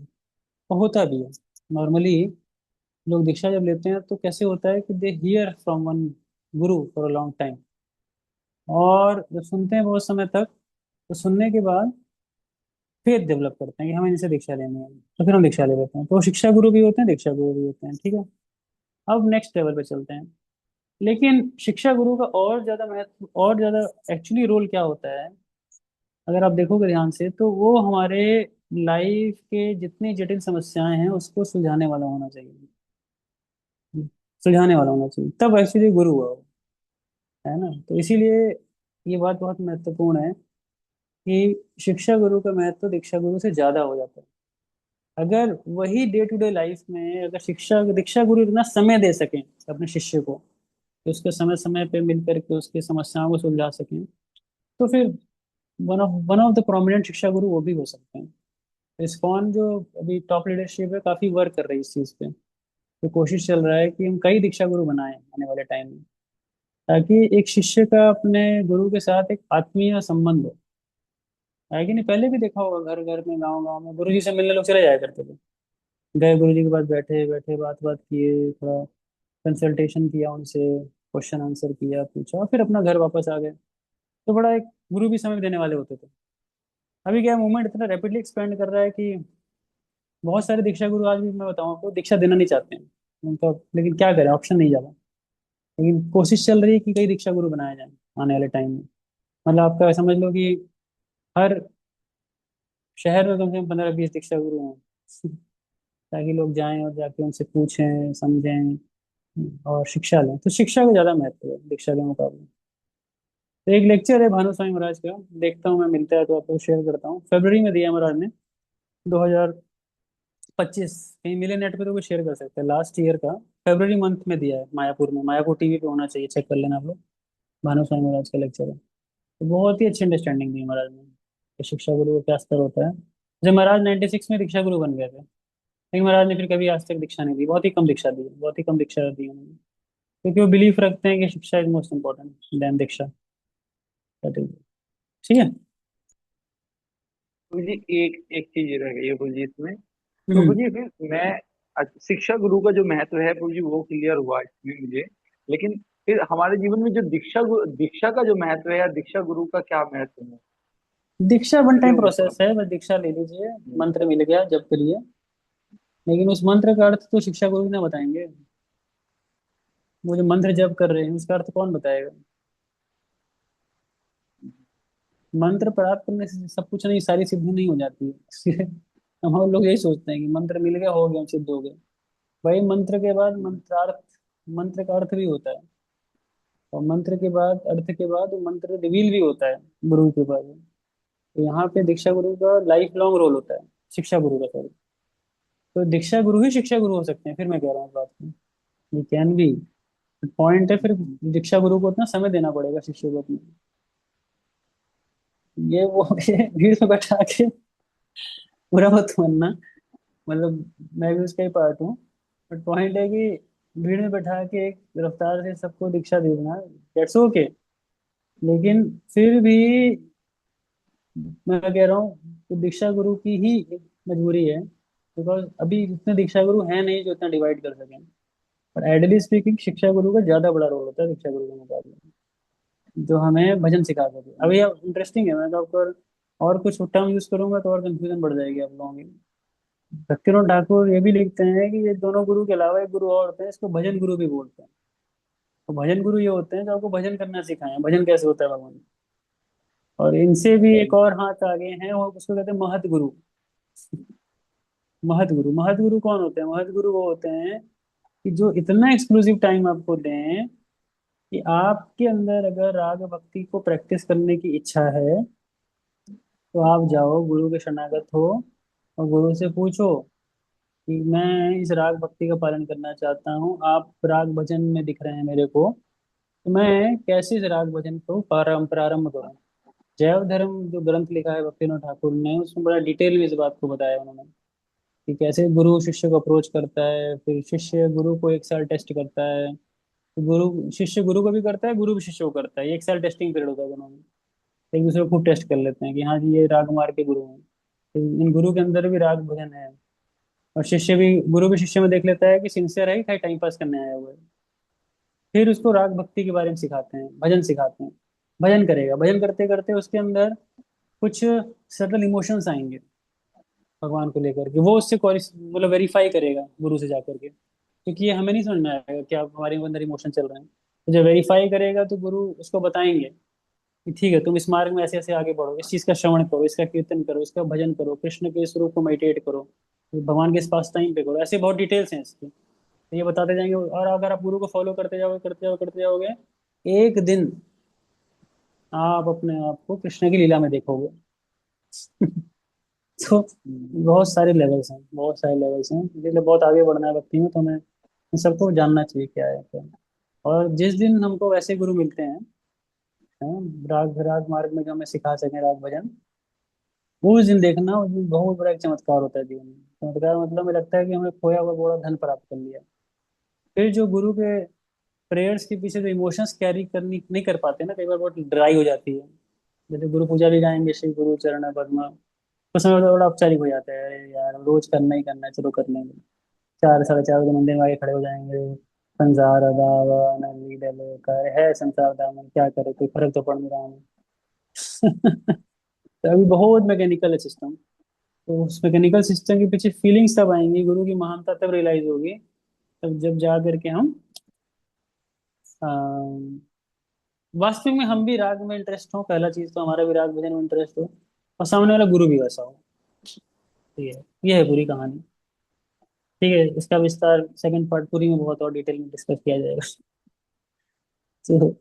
होता भी है। नॉर्मली लोग दीक्षा जब लेते हैं तो कैसे होता है कि they hear from one Guru for a long time, और जब सुनते हैं बहुत समय तक, तो सुनने के बाद फेथ डेवलप करते हैं कि हमें इनसे दीक्षा लेनी है, तो फिर हम दीक्षा ले लेते हैं। तो वो शिक्षा गुरु भी होते हैं, दीक्षा गुरु भी होते हैं, ठीक है। अब नेक्स्ट लेवल पे चलते हैं। लेकिन शिक्षा गुरु का और ज्यादा महत्व, और ज्यादा एक्चुअली रोल क्या होता है, अगर आप देखोगे ध्यान से, तो वो हमारे लाइफ के जितनी जटिल समस्याएं हैं उसको सुलझाने वाला होना चाहिए, सुलझाने वाला होना चाहिए, तब एक्चुअली गुरु हुआ वो, है ना। तो इसीलिए ये बात बहुत महत्वपूर्ण है कि शिक्षा गुरु का महत्व दीक्षा गुरु से ज्यादा हो जाता है। अगर वही डे टू डे लाइफ में अगर शिक्षा दीक्षा गुरु इतना समय दे सकें अपने शिष्य को, कि उसके समय समय पे मिल करके उसकी समस्याओं को सुलझा सकें, तो फिर वन ऑफ द प्रोमिनेंट शिक्षा गुरु वो भी हो सकते हैं। इस्कॉन जो अभी टॉप लीडरशिप है काफी वर्क कर रही है इस चीज पे, तो कोशिश चल रहा है कि हम कई दीक्षा गुरु बनाएं आने वाले टाइम में, ताकि एक शिष्य का अपने गुरु के साथ एक आत्मीय संबंध हो। है कि नहीं? पहले भी देखा होगा, घर घर में, गांव गांव में गुरु जी से मिलने लोग चले जाया करते थे। गए गुरु जी के पास, बैठे बैठे बात बात किए, थोड़ा कंसल्टेशन किया उनसे, क्वेश्चन आंसर किया, पूछा, और फिर अपना घर वापस आ गए। तो बड़ा एक गुरु भी समय देने वाले होते थे। अभी क्या मूवमेंट इतना रैपिडली एक्सपेंड कर रहा है कि बहुत सारे दीक्षा गुरु आज भी, मैं बताऊं आपको, दीक्षा देना नहीं चाहते हैं उनका। लेकिन क्या करें, ऑप्शन नहीं ज्यादा। लेकिन कोशिश चल रही है कि कई दीक्षा गुरु बनाए जाए आने वाले टाइम में। मतलब आपका समझ लो कि हर शहर में कम से कम 15-20 दीक्षा गुरु हैं ताकि लोग जाएं और जाके उनसे पूछें, समझें और शिक्षा लें। तो शिक्षा का ज्यादा महत्व है दीक्षा के मुकाबले। तो एक लेक्चर है भानु स्वामी महाराज का, देखता हूँ मैं, मिलता है तो आपको शेयर करता हूँ। फरवरी में दिया महाराज ने, 2025। कहीं मिले नेट पे तो कोई शेयर कर सकते हैं, लास्ट ईयर का फरवरी मंथ में दिया है मायापुर में। मायापुर टीवी पे होना चाहिए, चेक कर लेना आप लोग। भानु स्वामी महाराज का लेक्चर है। तो बहुत ही अच्छी अंडरस्टैंडिंग दी महाराज ने कि शिक्षा गुरु का क्या स्तर होता है। जैसे महाराज 96 में दीक्षा गुरु बन गए थे, लेकिन महाराज ने फिर कभी आज तक दीक्षा नहीं दी, बहुत ही कम दीक्षा दी है, बहुत ही कम दीक्षा दी उन्होंने। क्योंकि वो बिलीफ रखते हैं कि shiksha is most important then diksha. That is- ठीक है। गुरु जी एक एक चीज रह गई है गुरु जी इसमें। तो हम्म। गुरु जी फिर मैं शिक्षा गुरु का जो महत्व है गुरु जी वो क्लियर हुआ इसमें मुझे। लेकिन फिर हमारे जीवन में जो दीक्षा का जो महत्व है या दीक्षा गुरु का क्या महत्व है? दीक्षा वन मुझे टाइम वो थोड़ा। प्रोसेस है, बस दीक्षा ले लीजिए, हम्म। मंत्र मिल गया, जप करिए। लेकिन उस मंत्र का अर्थ तो शिक्षा गुरु ने बताएंगे। वो जो मंत्र जप कर रहे हैं उसका अर्थ कौन बताएगा? मंत्र प्राप्त करने से सब कुछ नहीं, सारी सिद्धि नहीं हो जाती है इसलिए हम लोग यही सोचते हैं कि मंत्र मिल गया, हो गया, हम सिद्ध हो गए। भाई मंत्र के बाद मंत्रार्थ, मंत्र का अर्थ भी होता है। और मंत्र के बाद, अर्थ के बाद वो मंत्र रिवील भी होता है गुरु के पास। तो यहाँ पे दीक्षा गुरु का लाइफ लॉन्ग रोल होता है, शिक्षा गुरु का, सॉरी। तो दीक्षा गुरु ही शिक्षा गुरु हो सकते हैं, फिर मैं कह रहा हूँ इस बात को, ये कैन भी। पॉइंट है फिर, दीक्षा गुरु को उतना समय देना पड़ेगा शिष्य को अपने। ये वो ये भीड़ में बैठा के, बुरा मत मानना, मतलब मैं भी उसका ही पार्ट हूँ। बट पॉइंट है कि भीड़ में बैठा के एक रफ्तार से सबको दीक्षा दे देना, दैट्स ओके। लेकिन फिर भी मैं कह रहा हूँ कि दीक्षा गुरु की ही एक मजबूरी है, बिकॉज अभी इतने दीक्षा गुरु हैं नहीं जो इतना डिवाइड कर सकें। पर आइडियली स्पीकिंग शिक्षा गुरु का ज्यादा बड़ा रोल होता है दीक्षा गुरु के मुकाबले, जो हमें भजन सिखा सके। अभी अब इंटरेस्टिंग है, मैं तो आपको और कुछ टर्म यूज करूंगा तो और कंफ्यूजन बढ़ जाएगी आप लोगों की। भक्तिनाथ ठाकुर ये भी लिखते हैं कि ये दोनों गुरु के अलावा एक गुरु और होते हैं, इसको भजन गुरु भी बोलते हैं। तो भजन गुरु ये होते हैं जो आपको भजन करना सिखाएं, भजन कैसे होता है भगवान। और इनसे भी एक और हाथ आगे हैं, वो उसको कहते हैं महत गुरु। महत गुरु, महत गुरु कौन होते हैं? महत गुरु वो होते हैं कि जो इतना एक्सक्लूसिव टाइम आपको दें कि आपके अंदर अगर राग भक्ति को प्रैक्टिस करने की इच्छा है तो आप जाओ गुरु के शरणागत हो और गुरु से पूछो कि मैं इस राग भक्ति का पालन करना चाहता हूँ, आप राग भजन में दिख रहे हैं मेरे को, तो मैं कैसे इस राग भजन को प्रारंभ करूँ। जैव धर्म जो ग्रंथ लिखा है भक्तिनाथ ठाकुर ने, उसमें बड़ा डिटेल में इस बात को बताया उन्होंने कि कैसे गुरु शिष्य को अप्रोच करता है, फिर शिष्य गुरु को 1 साल टेस्ट करता है, तो गुरु शिष्य गुरु को भी करता है, गुरु भी शिष्य को करता है। 1 साल टेस्टिंग पीरियड होता है दोनों में। एक दूसरे को खूब टेस्ट कर लेते हैं कि हाँ जी ये राग मार के गुरु हैं, तो इन गुरु के अंदर भी राग भजन है। और शिष्य भी, गुरु भी शिष्य में देख लेता है कि सिंसियर है कि खाली टाइम पास करने आया हुआ है। फिर उसको राग भक्ति के बारे में सिखाते हैं, भजन सिखाते हैं। भजन करेगा, भजन करते करते उसके अंदर कुछ सटल इमोशंस आएंगे भगवान को लेकर के, वो उससे मतलब वेरीफाई करेगा गुरु से जाकर के, क्योंकि ये हमें नहीं समझ में आएगा कि आप हमारे अंदर इमोशन चल रहे हैं। तो जब वेरीफाई करेगा तो गुरु उसको बताएंगे कि ठीक है, तुम इस मार्ग में ऐसे ऐसे आगे बढ़ो, इस चीज का श्रवण करो, इसका कीर्तन करो, इसका भजन करो, कृष्ण के स्वरूप को मेडिटेट करो, भगवान के इस पास टाइम पे करो। ऐसे बहुत डिटेल्स हैं इसकी, तो ये बताते जाएंगे। और अगर आप गुरु को फॉलो करते जाओगे, करते जाओगे, करते जाओगे, एक दिन आप अपने आप को कृष्ण की लीला में देखोगे तो बहुत सारे लेवल्स हैं, बहुत सारे लेवल्स हैं, इसलिए बहुत आगे बढ़ना है भक्ति में, तो हमें इन सबको जानना चाहिए क्या है क्या। और जिस दिन हमको वैसे गुरु मिलते हैं राग राग मार्ग में, जो हमें सिखा सकें राग भजन, उस दिन देखना, उस दिन बहुत बड़ा एक चमत्कार होता है जीवन में। चमत्कार मतलब मुझे लगता है कि हमने खोया हुआ बड़ा धन प्राप्त कर लिया। फिर जो गुरु के प्रेयर्स के पीछे जो इमोशंस कैरी करनी नहीं कर पाते ना, कई बार बहुत ड्राई हो जाती है, जैसे गुरु पूजा भी गाएंगे, श्री गुरु चरण पद्म, उस समय तो बड़ा औपचारिक हो जाता है, अरे यार रोज करना ही करना है, चलो कर लेंगे। 4 साढ़े 4 बजे मंदिर में आके खड़े हो जाएंगे, संसार दावन लीडल कर है, संसार दामन क्या करे, कोई फर्क तो पड़ नहीं रहा हमें। तो अभी बहुत मैकेनिकल है सिस्टम। तो उस मैकेनिकल सिस्टम के पीछे फीलिंग्स तब आएंगी, गुरु की महानता तब रियलाइज होगी, तब जब जा करके हम अम, वास्तविक में हम भी राग में इंटरेस्ट हो, पहला चीज तो हमारा भी राग भजन में इंटरेस्ट हो, और सामने वाला गुरु भी वैसा हो। ठीक है, ये है पूरी कहानी। ठीक है, इसका विस्तार सेकंड पार्ट पूरी में बहुत और डिटेल में डिस्कस किया जाएगा। तो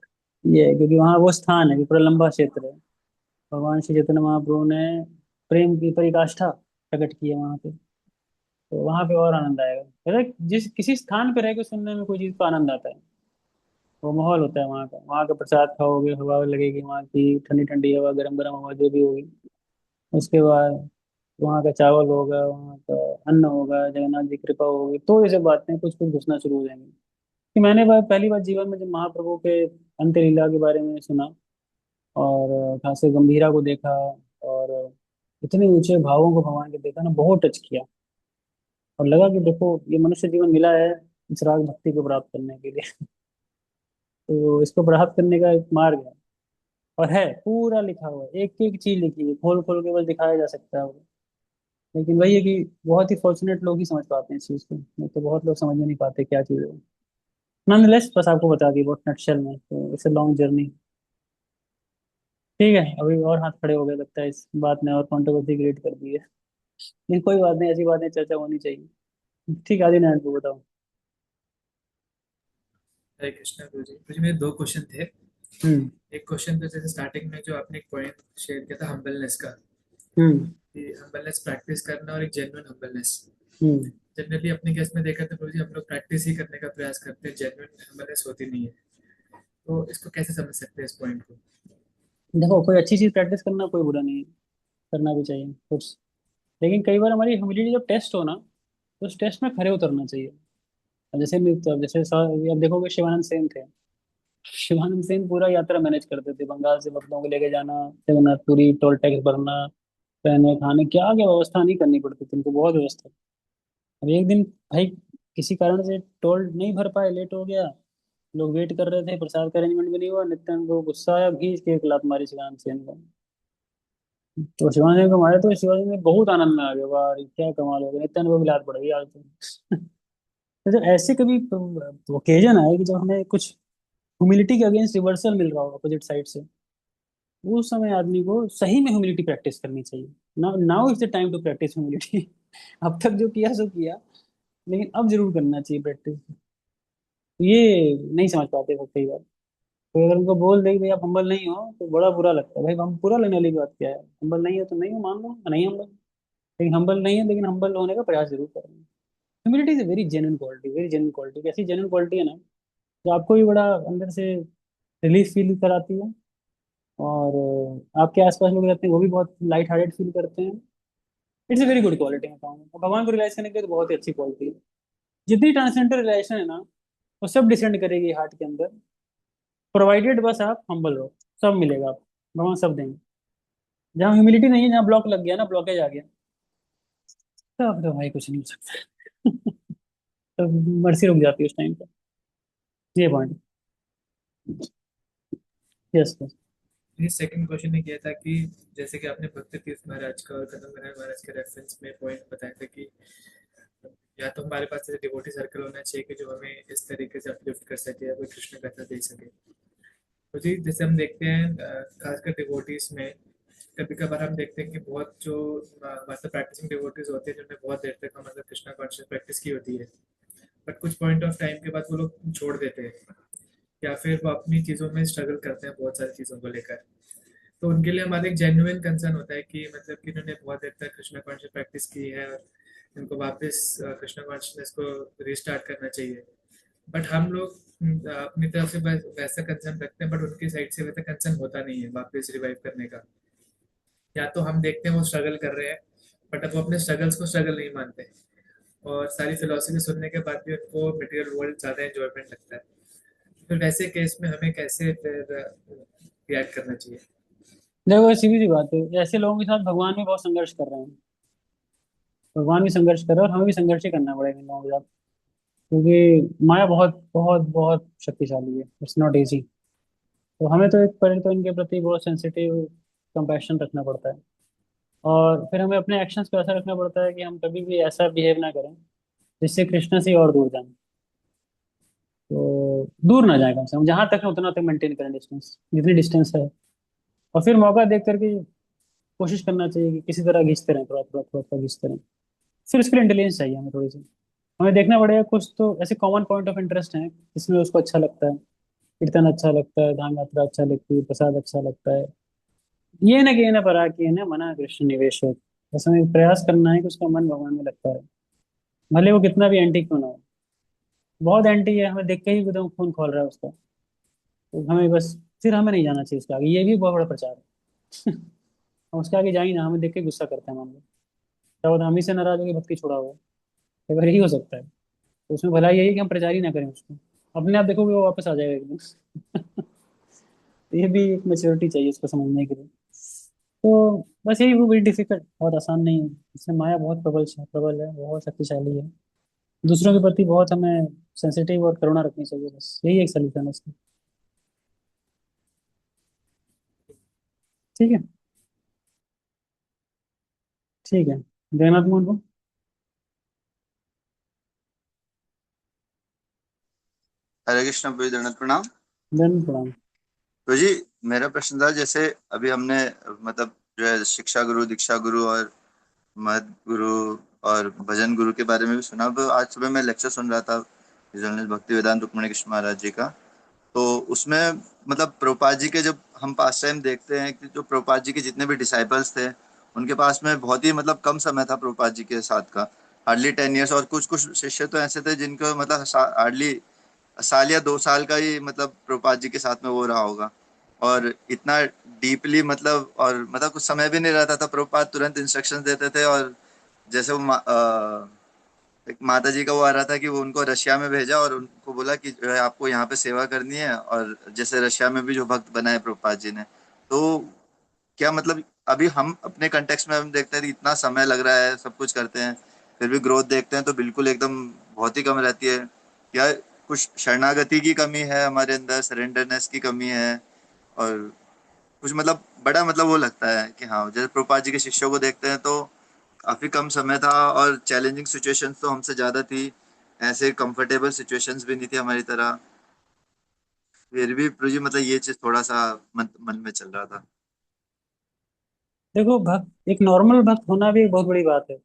ये है, क्योंकि वहाँ वो स्थान है कि पूरा लंबा क्षेत्र है। भगवान श्री चैतन्य महाप्रभु ने प्रेम की पराकाष्ठा प्रकट की है वहाँ पे। तो वहाँ पे और आनंद आएगा, जिस किसी स्थान पे रह के सुनने में कोई चीज का आनंद आता है, वो माहौल होता है वहाँ का। वहाँ का प्रसाद खाओगे, हवा लगेगी वहाँ की, ठंडी ठंडी हवा, गरम गरम हवा जो भी होगी। उसके बाद वहाँ का चावल होगा, वहाँ का अन्न होगा, जगन्नाथ जी की कृपा होगी, तो ये सब बातें कुछ कुछ घुसना शुरू हो जाएंगी। कि मैंने पहली बार जीवन में जब महाप्रभु के अंत्य लीला के बारे में सुना, और खास से गंभीरा को देखा, और इतने ऊंचे भावों को भगवान के देखा ना, बहुत टच किया। और लगा कि देखो, ये मनुष्य जीवन मिला है इस राग भक्ति को प्राप्त करने के लिए। तो इसको प्राप्त करने का एक मार्ग है, और है पूरा लिखा हुआ है, एक एक चीज लिखी है, खोल खोल के बस दिखाया जा सकता है वो। लेकिन वही है कि बहुत ही फॉर्चुनेट लोग ही समझ पाते हैं इस चीज को, नहीं तो बहुत लोग समझ नहीं पाते क्या चीज है। नॉनलेस बस आपको बता दी बहुत नटशल में, तो इट्स अ लॉन्ग जर्नी। ठीक है, अभी और हाथ खड़े हो गए लगता है, इस बात ने और कंट्रोवर्सी क्रिएट कर दी है। नहीं कोई बात नहीं, ऐसी बातें चर्चा होनी चाहिए। ठीक है, आदि नारायण को बताओ। हरे कृष्णा गुरु जी। मुझे मेरे दो क्वेश्चन थे। हम्म। एक क्वेश्चन तो जैसे स्टार्टिंग में जो आपने एक पॉइंट शेयर किया था हम्बलनेस का, हम्म। कि हम्बलनेस प्रैक्टिस करना और एक जेन्युइन हम्बलनेस। हम्म। जनरली अपने केस में देखा तो गुरु जी हम लोग प्रैक्टिस ही करने का प्रयास करते हैं, जेन्युइन हम्बलनेस होती नहीं है। तो इसको कैसे समझ सकते हैं इस पॉइंट को? देखो, कोई अच्छी चीज प्रैक्टिस करना कोई बुरा नहीं है, करना भी चाहिए कुछ। लेकिन कई बार हमारी ह्यूमिलिटी जब टेस्ट हो ना, तो उस टेस्ट में खरे उतरना चाहिए। अब जैसे अब जैसे अब देखोगे, शिवानंद सेन थे। शिवानंद सेन पूरा यात्रा मैनेज करते थे, बंगाल से भक्तों को लेके जाना, जगन्नाथपुरी, टोल टैक्स भरना, रहने खाने क्या क्या व्यवस्था नहीं करनी पड़ती थी उनको, बहुत व्यवस्था। अब एक दिन भाई किसी कारण से टोल नहीं भर पाए, लेट हो गया, लोग वेट कर रहे थे, प्रसाद का अरेंजमेंट भी नहीं हुआ, नित्यानंद को गुस्सा आया, खींच के एक लात मारी शिवानंद सेन को। तो शिवानंद सेन को मारे तो शिवाजी ने बहुत आनंद में आ गया, वाह ये क्या कमाल हो गया, नित्यानंद को भी लात पड़ गई आज तो। तो जब ऐसे कभी ओकेजन आए कि जब हमें कुछ ह्यूमिलिटी के अगेंस्ट रिवर्सल मिल रहा हो अपोजिट साइड से, उस समय आदमी को सही में ह्यूमिलिटी प्रैक्टिस करनी चाहिए। Now is the time to practice humility. अब तक जो किया सो किया, लेकिन अब जरूर करना चाहिए प्रैक्टिस। ये नहीं समझ पाते वो कई बार। तो अगर उनको बोल दे कि भाई आप हम्बल नहीं हो, तो बड़ा बुरा लगता है। भाई हम पूरा लेने वाली बात क्या है, हम्बल नहीं हो तो नहीं हो, मान लो नहीं हम्बल। लेकिन हम्बल नहीं है, लेकिन हम्बल होने का प्रयास जरूर करेंगे। Humility is a very genuine quality, very genuine quality, ऐसी जेन्युइन क्वालिटी है ना, जो आपको भी बड़ा अंदर से रिलीफ फील कराती है। और आपके आसपास लोग रहते हैं वो भी बहुत लाइट हार्टेड फील करते हैं। It's a very good quality मैं कहूँगा, और भगवान को रियलाइज करने के लिए तो बहुत ही अच्छी क्वालिटी है। जितनी ट्रांसेंडेंटल रिलेशन है ना, वो सब डिसेंड करेगी हार्ट के अंदर, प्रोवाइडेड बस आप हम्बल रहो, सब मिलेगा आपको, भगवान सब देंगे। जहाँ ह्यूमिलिटी नहीं है, जहाँ ब्लॉक लग गया ना, ब्लॉकेज आ गया, तब तो भाई कुछ नहीं हो सकता। तो मर्सी रुक जाती है उस टाइम पे। ये पॉइंट। Yes yes. ये सेकंड क्वेश्चन ने किया था कि जैसे कि आपने भक्ति तीर्थ महाराज का और कदम महाराज के रेफरेंस में पॉइंट बताया था कि या तो हमारे पास ऐसे डिवोटी सर्कल होना चाहिए कि जो हमें इस तरीके से अपलिफ्ट कर सके या कोई कृष्ण कथा दे सके। तो जी जैसे हम देखते हैं खासकर डिवोटीज में कभी कभार हम देखते हैं कि बहुत जो मास्टर प्रैक्टिसिंग डिवोटीज होते हैं जिन्होंने बहुत देर तक हमारे कृष्णा कॉन्शियस प्रैक्टिस की होती है, बट कुछ पॉइंट ऑफ टाइम के बाद वो लोग छोड़ देते हैं, या फिर वो अपनी चीज़ों में स्ट्रगल करते हैं बहुत सारी चीज़ों को लेकर। तो उनके लिए हमारा एक जेन्युइन कंसर्न होता है कि मतलब कि इन्होंने बहुत देर तक कृष्णा कॉन्शियस प्रैक्टिस की है और इनको वापस कृष्णा कॉन्शियसनेस को रिस्टार्ट करना चाहिए। बट हम लोग अपनी तरफ से बस वैसा कंसर्न रखते हैं, बट उनकी साइड से वैसा कंसर्न होता नहीं है वापस रिवाइव करने का। या तो हम देखते हैं वो स्ट्रगल कर रहे हैं, बट अब वो अपने स्ट्रगल्स को स्ट्रगल नहीं मानते, और सारी फिलोसफी सुनने के बाद भी उनको मटेरियल वर्ल्ड ज़्यादा एंजॉयमेंट लगता है। फिर वैसे केस में हमें कैसे फिर रिएक्ट करना चाहिए? देखो सीधी सी बात है, ऐसे लोगों के साथ भगवान भी बहुत संघर्ष कर रहे हैं। भगवान भी संघर्ष कर रहे हैं और हमें भी संघर्ष ही करना पड़ेगा इन लोगों के साथ, क्योंकि माया बहुत बहुत बहुत शक्तिशाली है, इट्स नॉट इजी। तो हमें तो एक पहले तो इनके प्रति बहुत सेंसिटिव कंपैशन रखना पड़ता है, और फिर हमें अपने एक्शंस पे ऐसा रखना पड़ता है कि हम कभी भी ऐसा बिहेव ना करें जिससे कृष्ण से और दूर जाएं। तो दूर ना जाए, कम से कम जहां तक है उतना तक मेंटेन करें डिस्टेंस, जितनी डिस्टेंस है। और फिर मौका देख करके कोशिश करना चाहिए कि किसी तरह घिसते रहें, थोड़ा थोड़ा थोड़ा थोड़ा घिसते रहें। फिर उसके लिए इंटेलिजेंस चाहिए हमें थोड़ी सी। हमें देखना पड़ेगा कुछ तो ऐसे कॉमन पॉइंट ऑफ इंटरेस्ट हैं जिसमें उसको अच्छा लगता है। कीर्तन अच्छा लगता है, धाम यात्रा अच्छा लगती है, प्रसाद अच्छा लगता है। ये ना कि ना परा कि है ना मना कृष्ण निवेश है। बस हमें प्रयास करना है कि उसका मन भगवान में लगता है, भले वो कितना भी एंटी क्यों ना हो। बहुत एंटी है, हमें देख के ही एकदम खून खोल रहा है उसका। तो हमें बस, फिर हमें नहीं जाना चाहिए उसके आगे, ये भी बहुत बड़ा प्रचार है। हम उसके आगे जा ही ना, हमें देख के गुस्सा करते हैं मान लो, क्या होता है हम ही से नाराज होकर भक्ति छोड़ा हुआ है। कई बार यही हो सकता है। तो उसमें भलाई यही है कि हम प्रचार ही ना करें उसको, अपने आप देखोगे वो वापस आ जाएगा एकदम। ये भी एक मेच्योरिटी चाहिए उसको समझने के लिए। तो बस यही, वो बड़ी डिफिकल्ट, बहुत आसान नहीं है। इसमें माया बहुत प्रबल प्रबल है, बहुत शक्तिशाली है। दूसरों के प्रति बहुत हमें सेंसिटिव और करुणा रखनी चाहिए, बस यही एक सलूशन है इसका। ठीक है। ठीक है। जगन्नाथ मोहन को। हरे कृष्ण भाई, दंडवत प्रणाम। धन्यवाद प्रणाम। तो जी, मेरा प्रश्न था, जैसे अभी हमने मतलब जो है शिक्षा गुरु, दीक्षा गुरु और मद गुरु और भजन गुरु के बारे में भी सुना। अब आज सुबह मैं लेक्चर सुन रहा था जर्नलिस्ट भक्ति वेदांत रुक्मणी कृष्ण महाराज जी का। तो उसमें मतलब प्रभुपाद जी के जब हम पास टाइम देखते हैं कि जो प्रभुपाद जी के जितने भी डिसाइपल्स थे, उनके पास में बहुत ही मतलब कम समय था प्रभुपाद जी के साथ का, हार्डली 10 ईयर्स। और कुछ कुछ शिष्य तो ऐसे थे जिनको मतलब हार्डली साल या 2 साल का ही मतलब प्रभुपाद जी के साथ में वो रहा होगा। और इतना डीपली मतलब, और मतलब कुछ समय भी नहीं रहता था, प्रभुपाद तुरंत इंस्ट्रक्शंस देते थे। और जैसे वो एक माता जी का वो आ रहा था कि वो उनको रशिया में भेजा और उनको बोला कि जो है आपको यहाँ पे सेवा करनी है, और जैसे रशिया में भी जो भक्त बनाए प्रभुपाद जी ने। तो क्या मतलब अभी हम अपने कंटेक्स्ट में हम देखते हैं कि इतना समय लग रहा है, सब कुछ करते हैं, फिर भी ग्रोथ देखते हैं तो बिल्कुल एकदम बहुत ही कम रहती है। क्या कुछ शरणागति की कमी है हमारे अंदर, सरेंडरनेस की कमी है? और कुछ मतलब बड़ा मतलब वो लगता है कि हाँ, जैसे प्रभुपाद जी के शिष्यों को देखते हैं तो काफी कम समय था, और चैलेंजिंग सिचुएशंस तो हमसे ज्यादा थी, ऐसे कंफर्टेबल सिचुएशंस भी नहीं थी हमारी तरह। फिर भी प्रभु जी मतलब ये चीज थोड़ा सा मन में चल रहा था। देखो भक्त, एक नॉर्मल भक्त होना भी एक बहुत बड़ी बात है।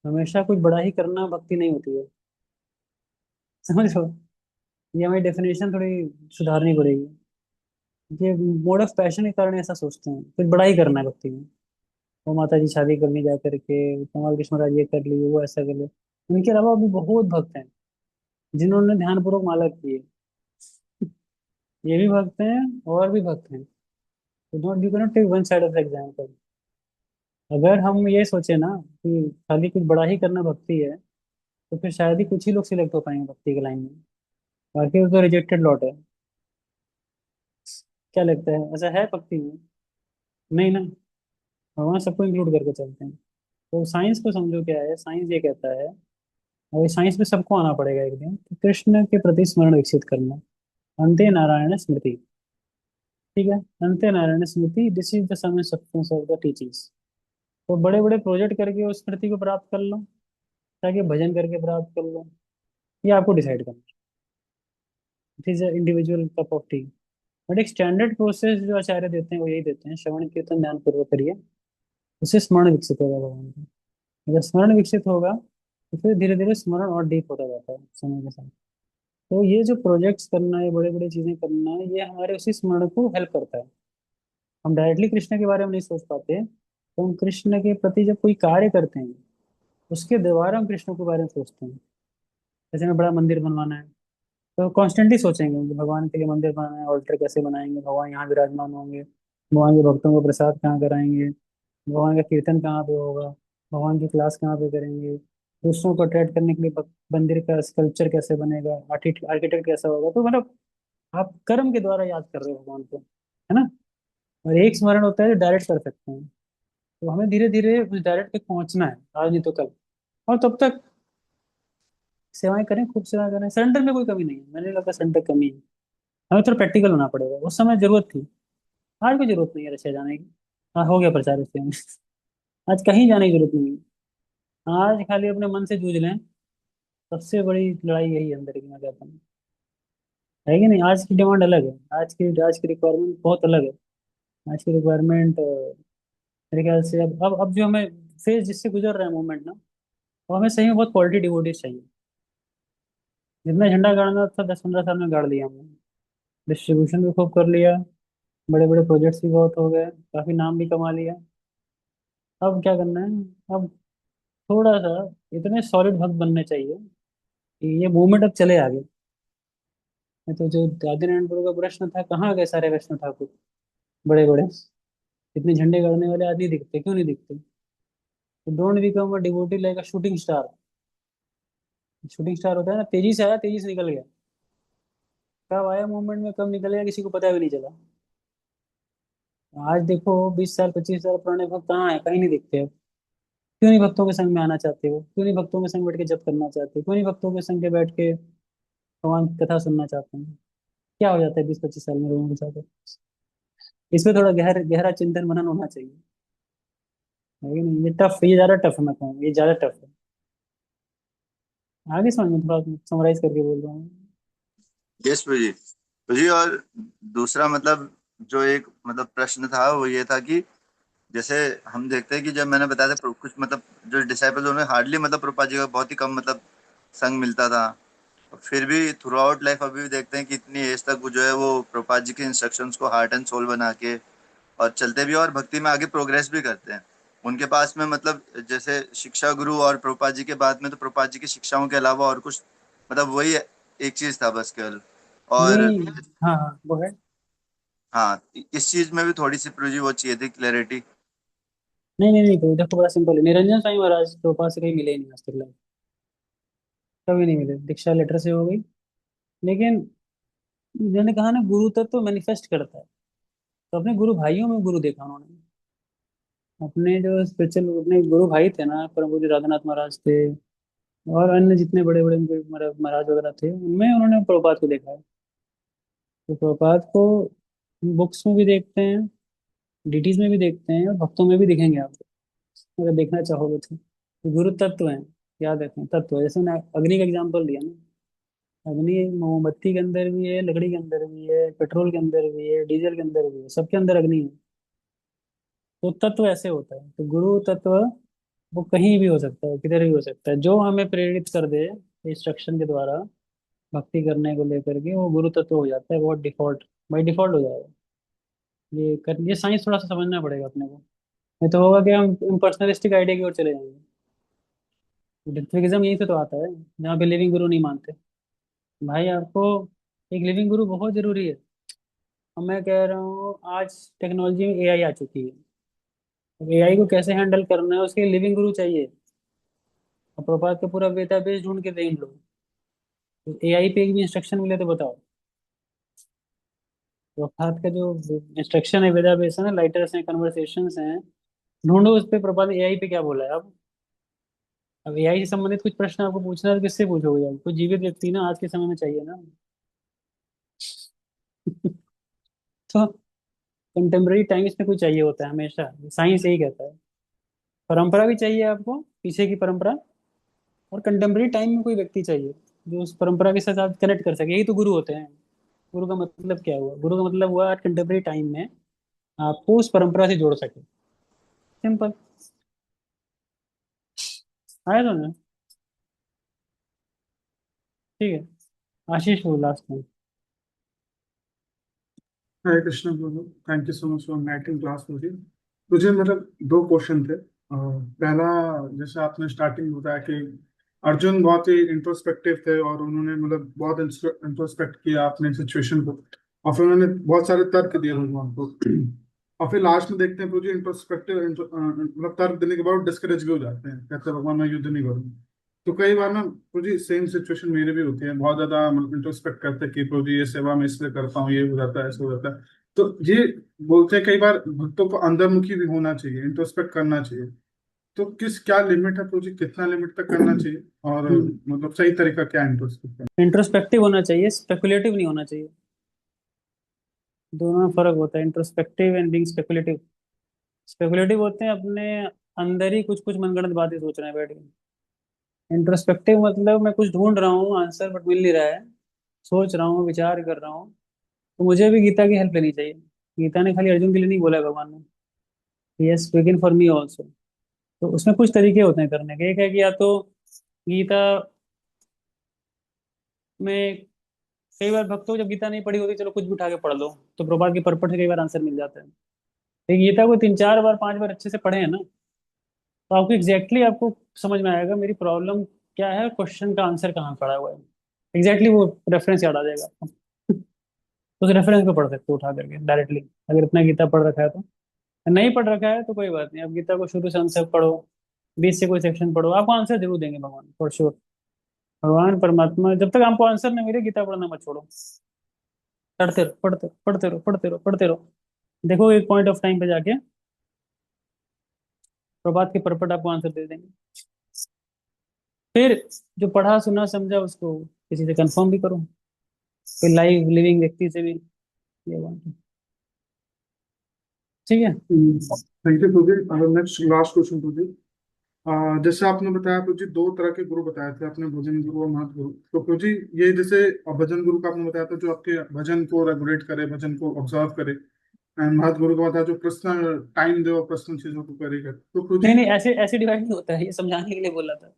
हमेशा कुछ बड़ा ही करना भक्ति नहीं होती है। समझ लो, ये हमारी डेफिनेशन थोड़ी सुधारनी पड़ेगी। ये मोड ऑफ पैशन के कारण ऐसा सोचते हैं कुछ बड़ा ही करना है भक्ति में। वो माता जी शादी करने जा करके कमाल कृष्ण महाराज ये कर लिए, वो ऐसा कर लिए। इनके अलावा भी बहुत भक्त हैं जिन्होंने ध्यानपूर्वक माला की है। ये भी भक्त हैं और भी भक्त हैं। तो don't, you cannot take one side of example. अगर हम ये सोचे ना कि खाली कुछ बड़ा ही करना भक्ति है, तो फिर शायद ही कुछ ही लोग सिलेक्ट हो पाएंगे भक्ति के लाइन में। बाकी तो रिजेक्टेड लॉट है। क्या लगता है, ऐसा है भक्ति में? नहीं ना। भगवान सबको इंक्लूड करके चलते हैं। तो साइंस को समझो क्या है, साइंस ये कहता है, और साइंस में सबको आना पड़ेगा एक दिन, कि कृष्ण के प्रति स्मरण विकसित करना। अंते नारायण स्मृति। ठीक है। अंते नारायण स्मृति, this is the sum and substance of the teachings. तो बड़े बड़े प्रोजेक्ट करके उस स्मृति को प्राप्त कर लो, ताकि भजन करके प्राप्त कर लो, ये आपको डिसाइड करना। It is individual cup of T. But एक स्टैंडर्ड प्रोसेस जो आचार्य देते हैं वो यही देते हैं, श्रवण कीर्तन ध्यान पूर्वक करिए, उससे स्मरण विकसित होगा भगवान का। अगर स्मरण विकसित होगा तो फिर धीरे धीरे स्मरण और डीप होता जाता है समय के साथ। तो ये जो प्रोजेक्ट्स करना है, बड़े बड़े चीजें करना है, ये हमारे उसी स्मरण को हेल्प करता है। हम डायरेक्टली कृष्ण के बारे में नहीं सोच पाते, तो हम कृष्ण के प्रति जब कोई कार्य करते हैं उसके द्वारा हम कृष्ण के बारे में सोचते हैं। जैसे हमें बड़ा मंदिर बनवाना है, तो कॉन्स्टेंटली सोचेंगे कि भगवान के लिए मंदिर बनाना है, ऑल्टर कैसे बनाएंगे, भगवान यहाँ विराजमान होंगे, भगवान के भक्तों को प्रसाद कहाँ कराएंगे, भगवान का कीर्तन कहाँ पे होगा, भगवान की क्लास कहाँ पे करेंगे, दूसरों को अट्रैक्ट करने के लिए मंदिर का स्कल्पचर कैसे बनेगा, आर्किटेक्ट कैसा होगा। तो मतलब आप कर्म के द्वारा याद कर रहे हो भगवान को, है ना। और एक स्मरण होता है जो डायरेक्ट कर सकते हैं। तो हमें धीरे धीरे उस डायरेक्ट पे पहुंचना है, आज नहीं तो कल। और तब तक सेवाएं करें, खूब सेवा करें, सरेंडर में कोई कमी नहीं है, मैंने लगा सरेंडर कमी है। हमें थोड़ा प्रैक्टिकल होना पड़ेगा, उस समय जरूरत थी, आज कोई जरूरत नहीं है रशिया जाने की। हाँ, हो गया प्रचार रशिया में। आज कहीं जाने की जरूरत नहीं है, आज खाली अपने मन से जूझ लें। सबसे बड़ी लड़ाई यही है अंदर की, मैं कहता हूँ। है कि नहीं? आज की डिमांड अलग है, आज की रिक्वायरमेंट बहुत अलग है। आज की रिक्वायरमेंट मेरे ख्याल से अब जो हमें फेज जिससे गुजर रहा है मूवमेंट ना, वो हमें सही में बहुत क्वालिटी डिवोटीज चाहिए। जितना झंडा गाड़ना था 10-15 साल में गाड़ लिया हमने। डिस्ट्रीब्यूशन भी खूब कर लिया, बड़े बड़े प्रोजेक्ट्स भी बहुत हो गए, काफी नाम भी कमा लिया। अब क्या करना है? अब थोड़ा सा इतने सॉलिड भक्त बनने चाहिए कि ये मूवमेंट अब चले आगे। नहीं तो जो आदि नारायण गुरु का प्रश्न था, कहाँ गए सारे वैष्णव ठाकुर बड़े बड़े? इतने झंडे गाड़ने वाले आदमी दिखते, क्यों नहीं दिखते? तो don't become a devotee like a shooting star. Shooting star होता है ना, तेजी से आया तेजी से निकल गया। कब आया मूवमेंट में, कब निकल गया, किसी को पता भी नहीं चला। आज देखो 20 साल 25 साल पुराने भक्त कहाँ है? कहीं नहीं दिखते अब। क्यों नहीं भक्तों के संग में आना चाहते हो? क्यों नहीं भक्तों के संग बैठ के जप करना चाहते? क्यों नहीं भक्तों के संग के बैठ के भगवान की कथा सुनना चाहते हैं? क्या हो जाता है 20-25 साल में लोगों के साथ? इस पे थोड़ा गहरा चिंतन मनन होना चाहिए। है कि नहीं? ये टफ, ये ज्यादा टफ है, मैं कहूँ ये ज्यादा टफ है। आगे समझ में थोड़ा समराइज करके बोल रहा हूँ। यस प्रभु जी। प्रभु जी, और दूसरा मतलब जो एक मतलब प्रश्न था वो ये था कि जैसे हम देखते हैं कि जब मैंने बताया था कुछ मतलब जो डिसाइपल्स उन्हें हार्डली मतलब प्रभुपाद जी का बहुत ही कम मतलब संग मिलता था। फिर भी थ्रू आउट लाइफ अभी भी देखते हैं कि इतनी एज तक वो जो है वो प्रभुपाद जी के इंस्ट्रक्शंस को हार्ट एंड सोल बना के और चलते भी हैं और भक्ति में आगे प्रोग्रेस भी करते हैं। उनके पास में मतलब जैसे शिक्षा गुरु और प्रभुपाद जी के बाद में तो प्रभुपाद जी की शिक्षाओं के अलावा और कुछ मतलब वही एक चीज था बस केवल। और नहीं, हाँ हाँ वो है। हाँ, इस चीज में भी थोड़ी सी प्रभु जी वो चाहिए थी क्लैरिटी। नहीं नहीं नहीं, तो देखो बड़ा सिंपल है, निरंजन स्वामी महाराज तो पास से कहीं मिले ही नहीं आज तक लाइफ। कभी नहीं मिले, दीक्षा लेटर से हो गई। लेकिन मैंने कहा ना, गुरु तत्व तो मैनिफेस्ट करता है। तो अपने गुरु भाइयों में गुरु देखा उन्होंने। अपने जो स्पिरिचुअल अपने गुरु भाई थे ना, परम पूज्य राधानाथ महाराज थे, और अन्य जितने बड़े बड़े उनके महाराज वगैरह थे, उनमें उन्होंने प्रभुपाद को देखा है। तो प्रभुपाद को बुक्स में भी देखते हैं, डिटीज में भी देखते हैं, और भक्तों में भी दिखेंगे आपको, अगर देखना चाहोगे तो गुरु तत्व हैं। याद रखें, तत्व है। जैसे मैंने अग्नि का एग्जाम्पल दिया ना, अग्नि मोमबत्ती के अंदर भी है, लकड़ी के अंदर भी है, पेट्रोल के अंदर भी है, डीजल के अंदर भी है, सबके अंदर अग्नि है। तो तत्व ऐसे होता है। तो गुरु तत्व वो कहीं भी हो सकता है, किधर भी हो सकता है, जो हमें प्रेरित कर दे इंस्ट्रक्शन के द्वारा भक्ति करने को लेकर के, वो गुरु तत्व हो जाता है, बहुत डिफॉल्ट, बाई डिफॉल्ट हो जाएगा। ये साइंस थोड़ा सा समझना पड़ेगा अपने को। नहीं तो होगा कि हम इम्पर्सनलिस्टिक आइडिया की ओर चले जाएंगे। डिथ्विगिज्म यहीं से तो आता है, जहाँ पे लिविंग गुरु नहीं मानते। भाई आपको एक लिविंग गुरु बहुत जरूरी है। और मैं कह रहा हूँ आज टेक्नोलॉजी में एआई आ चुकी है। एआई को कैसे हैंडल करना है, उसके लिए लिविंग गुरु चाहिए। और प्रभात का पूरा डेटाबेस ढूंढ के दें इन लोग। तो एआई पे एक भी इंस्ट्रक्शन मिले तो बताओ। प्रभात का जो इंस्ट्रक्शन है, डेटाबेस है ना, लाइटर्स हैं, कन्वर्सेशंस हैं, ढूंढो उस पे प्रभात एआई पे क्या बोला है। अब एआई से संबंधित कुछ प्रश्न आपको पूछना है तो किससे पूछोगे? यार कोई जीवित व्यक्ति ना आज के समय में चाहिए ना। तो कंटेम्प्रेरी टाइम्स में कोई चाहिए होता है हमेशा, साइंस यही कहता है। परंपरा भी चाहिए आपको, पीछे की परंपरा। और कंटेम्प्रेरी टाइम में कोई व्यक्ति चाहिए जो उस परंपरा के साथ आप कनेक्ट कर सके। यही तो गुरु होते हैं। गुरु का मतलब क्या हुआ? गुरु का मतलब हुआ कंटेम्प्रेरी टाइम में आपको उस परंपरा से जोड़ सके। सिंपल। आया समझ? ठीक है, आशीष वो लास्ट में। हरे कृष्ण प्रभु, thank you so much for meeting class. मुझे मतलब दो क्वेश्चन थे। पहला, जैसे आपने स्टार्टिंग में बताया कि अर्जुन बहुत ही इंट्रोस्पेक्टिव थे और उन्होंने मतलब बहुत इंट्रोस्पेक्ट किया अपने सिचुएशन को, और फिर उन्होंने बहुत सारे तर्क दिए भगवान को। और फिर लास्ट में देखते हैं प्रभु जी इंट्रोस्पेक्टिव मतलब तर्क देने के बाद डिस्करेज भी हो जाते हैं, कहते हैं भगवान मैं युद्ध नहीं करूंगा। तो कई बार ना प्रभु जी सेम सिचुएशन मेरे भी होती है, बहुत ज्यादा मतलब इंट्रोस्पेक्ट करते हैं कि प्रभु जी ये सेवा मैं इसलिए करता हूँ, ये हो जाता है, ऐसे हो जाता है। तो ये बोलते हैं कई बार भक्तों को अंतर्मुखी भी होना चाहिए, इंट्रोस्पेक्ट करना चाहिए। तो किस क्या लिमिट है प्रोजेक्ट, कितना लिमिट तक करना चाहिए, और मतलब सही तरीका क्या है इंट्रोस्पेक्ट करना? इंट्रोस्पेक्टिव होना चाहिए, स्पेकुलेटिव नहीं होना चाहिए। दोनों में फर्क होता है, introspective and being speculative. Speculative होते हैं अपने अंदर ही कुछ कुछ मनगढ़ंत बातें सोच रहे हैं बैठ के। इंट्रोस्पेक्टिव मतलब मैं कुछ ढूंढ रहा हूँ आंसर, बट मिल नहीं रहा है, सोच रहा हूँ, विचार कर रहा हूँ। तो मुझे भी गीता की हेल्प लेनी चाहिए। गीता ने खाली अर्जुन के लिए नहीं बोला है भगवान ने, yes speaking for me also. तो उसमें कुछ तरीके होते हैं करने के। एक है कि या तो गीता में, कई बार भक्तों को जब गीता नहीं पढ़ी होती, चलो कुछ भी उठा के पढ़ लो, तो प्रभुपाद के पर्पट से कई बार आंसर मिल जाता है। लेकिन गीता को 3 4 बार 5 बार अच्छे से पढ़े हैं ना, तो आपको आपको समझ में आएगा मेरी प्रॉब्लम क्या है, क्वेश्चन का आंसर कहाँ पड़ा हुआ है। वो रेफरेंस याद आ जाएगा आपको। उस रेफरेंस पे पढ़ सकते हो उठा करके डायरेक्टली, अगर इतना गीता पढ़ रखा है तो। नहीं पढ़ रखा है तो कोई बात नहीं, अब गीता को शुरू से अंत तक पढ़ो, बीच से कोई सेक्शन पढ़ो, आपको आंसर जरूर देंगे भगवान, फॉर श्योर। भगवान परमात्मा, जब तक आपको आंसर नहीं मिले गीता पढ़ना मत छोड़ो। पढ़ते रहो, पढ़ते रहो, पढ़ते रहो, पढ़ते रहो, पढ़ते रहो। देखो एक पॉइंट ऑफ टाइम पे जाके प्रभात के परपट आपको आंसर दे देंगे। फिर जो पढ़ा सुना समझा उसको किसी से कंफर्म भी करो, फिर लाइव लिविंग व्यक्ति से भी, ये बात है। ठीक है। Thank you Pradeep. Next last question Pradeep. जैसे आपने बताया प्रदीप, दो तरह के गुरु बताए थे आपने, भजन गुरु और महत गुरु। तो प्रदीप ये जैसे भजन गुरु का आपने बताया था जो आपके भजन को रेगुलेट करे, भजन को ऑब्जर्व करे, एंड महत गुरु का बताया जो पर्सनल टाइम दे और पर्सनल चीजों को करेगा। तो नहीं नहीं, प्रदीप ऐसे ऐसे डिवाइड नहीं होता है, ये समझाने के लिए बोला था।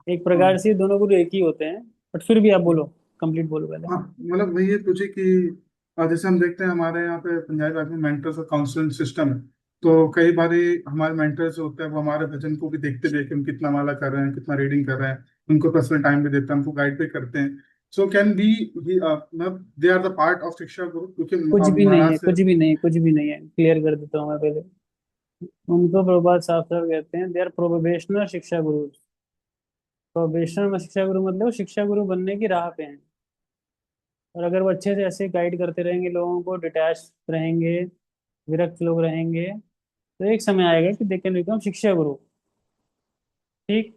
एक हाँ प्रकार से दोनों गुरु एक ही होते हैं, बट फिर भी आप बोलो, कंप्लीट बोलो पहले। हाँ, मतलब वही ये पूछे कि जैसे हम देखते हैं हमारे यहाँ पे पंजाबी बाग में मेंटर्स और काउंसलिंग सिस्टम है। तो कई बार हमारे मेंटर्स होते हैं वो हमारे भजन को भी देखते देखे हम कितना माला कर रहे हैं, कितना रीडिंग कर रहे हैं, उनको पर्सनल टाइम भी देते हैं, हमको गाइड भी करते हैं। सो कैन बी मतलब they are the part of shiksha guru, क्योंकि कुछ भी नहीं महाराज है, से। कुछ भी नहीं है, कुछ भी नहीं है, क्लियर कर देता हूँ मैं पहले। उनको प्रभुपाद साफ साफ कहते हैं, दे आर प्रोबेशनल शिक्षा गुरु। प्रोबेशनल में शिक्षा गुरु मतलब वो शिक्षा गुरु बनने की राह पे हैं। और अगर वो अच्छे से ऐसे गाइड करते रहेंगे लोगों को, डिटैच रहेंगे, विरक्त लोग रहेंगे, तो एक समय आएगा कि दे कैन बिकम शिक्षा गुरु। ठीक।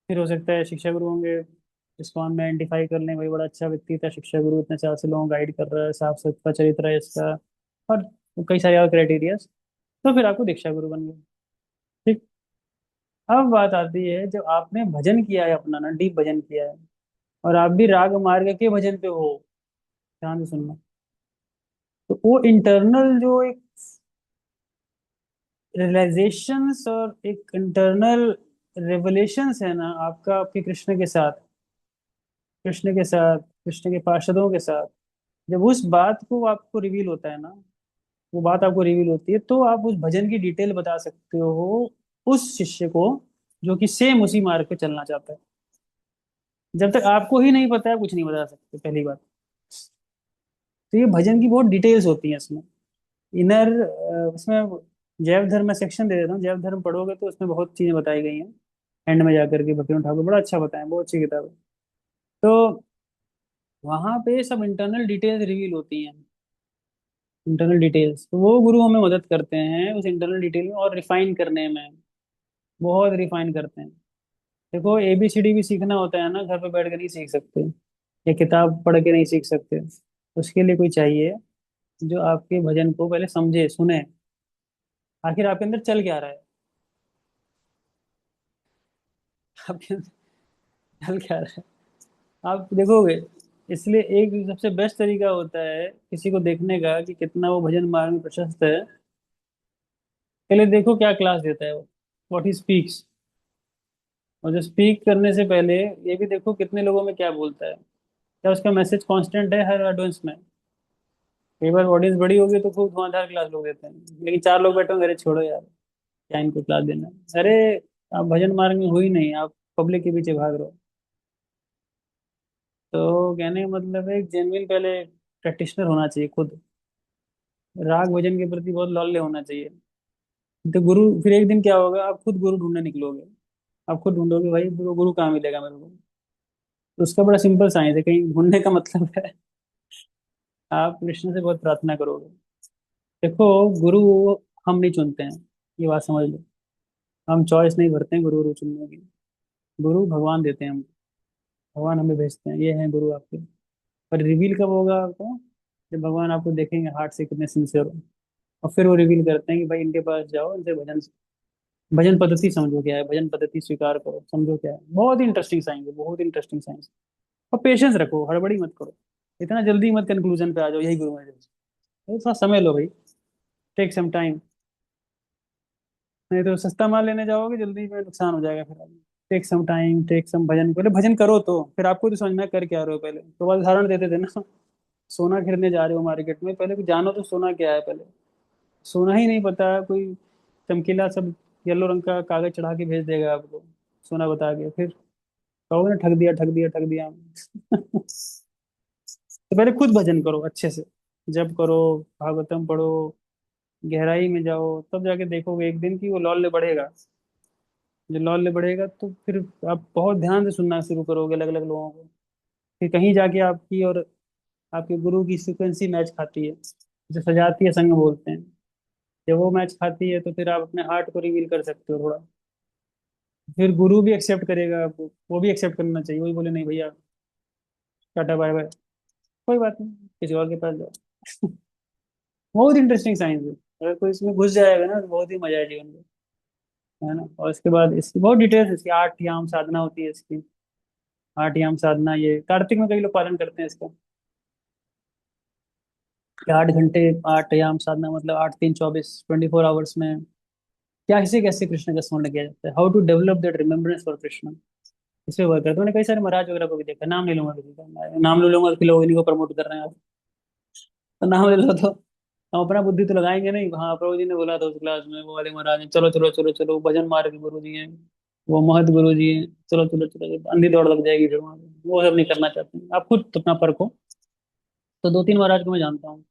फिर हो सकता है शिक्षा गुरु होंगे, इसको हम आइडेंटिफाई कर लें, वही बड़ा अच्छा व्यक्ति था शिक्षा गुरु, इतने साल से लोगों को गाइड कर रहा है, साफ सुथरा चरित्र है इसका, और कई सारे और क्राइटेरिया, तो फिर आपको दीक्षा गुरु बन गए। ठीक। अब बात आती है जब आपने भजन किया है अपना ना, डीप भजन किया है, और आप भी राग मार्ग के भजन पे हो, ध्यान से सुनना। तो वो इंटरनल जो एक रियलाइजेशंस और एक इंटरनल रेवलेशंस है ना आपका, आपके कृष्ण के साथ, कृष्ण के साथ, कृष्ण के पार्षदों के साथ, जब उस बात को आपको रिवील होता है ना, वो बात आपको रिवील होती है, तो आप उस भजन की डिटेल बता सकते हो उस शिष्य को जो कि सेम उसी मार्ग पे चलना चाहता है। जब तक आपको ही नहीं पता है, कुछ नहीं बता सकते, पहली बात। तो ये भजन की बहुत डिटेल्स होती हैं इसमें, इनर, उसमें जैव धर्म में सेक्शन दे देता हूँ, जैव धर्म पढ़ोगे तो उसमें बहुत चीजें बताई गई हैं। एंड में जाकर के भक्ति ठाकुर बड़ा अच्छा बताया, बहुत अच्छी किताब है। तो वहां पे सब इंटरनल डिटेल्स रिवील होती हैं, इंटरनल डिटेल्स, तो वो गुरु हमें मदद करते हैं उस इंटरनल डिटेल में और रिफाइन करने में, बहुत रिफाइन करते हैं। देखो ABCD भी सीखना होता है ना, घर पे बैठ के नहीं सीख सकते, या किताब पढ़ के नहीं सीख सकते। उसके लिए कोई चाहिए जो आपके भजन को पहले समझे, सुने, आखिर आपके अंदर चल क्या रहा है, आपके अंदर चल क्या रहा है, आप देखोगे। इसलिए एक सबसे बेस्ट तरीका होता है किसी को देखने का कि कितना वो भजन मार्ग में प्रशस्त है, पहले देखो क्या क्लास देता है वो, व्हाट ही स्पीक्स। और जो स्पीक करने से पहले ये भी देखो कितने लोगों में क्या बोलता है, क्या उसका मैसेज कांस्टेंट है हर ऑडियंस में। कई बार ऑडियंस बड़ी होगी तो खूब धुआंधार क्लास लोग देते हैं, लेकिन 4 लोग बैठे होंगे, अरे छोड़ो यार, क्या इनको क्लास देना है? अरे आप भजन मार्ग में हो ही नहीं, आप पब्लिक के पीछे भाग रहे हो। तो कहने का मतलब है जेन्युइन पहले प्रैक्टिशनर होना चाहिए खुद, राग भजन के प्रति बहुत लौल्य होना चाहिए। तो गुरु, फिर एक दिन क्या होगा, आप खुद गुरु ढूंढने निकलोगे, आप खुद ढूंढोगे भाई गुरु, गुरु कहाँ मिलेगा मेरे को। तो उसका बड़ा सिंपल साइंस है, कहीं ढूंढने का मतलब है आप कृष्ण से बहुत प्रार्थना करोगे। देखो, गुरु हम नहीं चुनते हैं, ये बात समझ लो। हम चॉइस नहीं भरते हैं गुरु चुनने की। गुरु भगवान देते हैं हमको। भगवान हमें भेजते हैं, ये हैं गुरु आपके। पर रिवील कब होगा आपको? जब भगवान आपको देखेंगे हार्ट से कितने सिंसियर हो। और फिर वो रिवील करते हैं कि भाई इनके पास जाओ, इनसे भजन भजन पद्धति समझो क्या है, भजन पद्धति स्वीकार करो, समझो क्या है। बहुत ही इंटरेस्टिंग साइंस है, बहुत इंटरेस्टिंग साइंस। और पेशेंस रखो, हड़बड़ी मत करो। इतना जल्दी मत कंक्लूजन पे आ जाओ, यही गुरु है। थोड़ा समय लो भाई, टेक सम टाइम। नहीं तो सस्ता माल लेने जाओगे, जल्दी में नुकसान हो जाएगा फिर। Take some time, take some bhajan. पहले भजन करो तो फिर आपको तो समझ में आए कर क्या रहे हो। पहले तो बाद उदाहरण देते थे ना, सोना खरीदने जा रहे हो मार्केट में, पहले भी जानो तो सोना क्या है। पहले सोना ही नहीं पता, कोई चमकीला सब येलो रंग का कागज चढ़ा के भेज देगा आपको, सोना बता के। फिर कहोगे ना ठग दिया, ठग दिया, ठग दिया। तो पहले खुद भजन करो अच्छे से, जप करो, भागवतम पढ़ो, गहराई में जाओ, तब जाके देखोगे एक दिन की वो लौल्य बढ़ेगा। जो लौल्य बढ़ेगा तो फिर आप बहुत ध्यान से सुनना शुरू करोगे अलग अलग लोगों को। फिर कहीं जाके आपकी और आपके गुरु की फ्रिक्वेंसी मैच खाती है, जो सजाती है संग बोलते हैं। जब वो मैच खाती है तो फिर आप अपने हार्ट को रिवील कर सकते हो थोड़ा। फिर गुरु भी एक्सेप्ट करेगा आपको, वो भी एक्सेप्ट करना चाहिए। वही बोले नहीं भैया, टाटा बाय बाय, कोई बात नहीं, किसी और के पास जाओ। बहुत इंटरेस्टिंग साइंस है। अगर कोई इसमें घुस जाएगा ना तो बहुत ही मजा है जीवन में, है ना। और इसके बाद इसकी बहुत डिटेल्स, इसकी 8 याम साधना होती है इसकी। 8 याम साधना ये कार्तिक में कई लोग पालन करते हैं इसका, कि 8 घंटे 8 याम साधना, मतलब 8 3 24 24 आवर्स में कैसे कैसे कृष्ण का स्मरण किया जाता है। How to develop that remembrance for Krishna, इस पे वर्क करते हैं। मैंने कई सारे महाराज वगैरह को भी देखा, नाम नहीं लूंगा किसी का, नाम ले लूंगा तो लोग इन्हीं को प्रमोट कर रहे हैं आप। तो नाम ले लो तो हम अपना बुद्धि तो लगाएंगे नहीं। हाँ, प्रभु जी ने बोला था उस क्लास में, वो वाले महाराज ने, चलो चलो चलो चलो, भजन मार्ग गुरु जी हैं, वो महत गुरु जी हैं, चलो चलो चलो, अंधी दौड़ लग जाएगी फिर वहां पे। वो सब नहीं करना चाहते हैं, आप खुद अपना परखो। तो 2 3 महाराज को मैं जानता हूँ,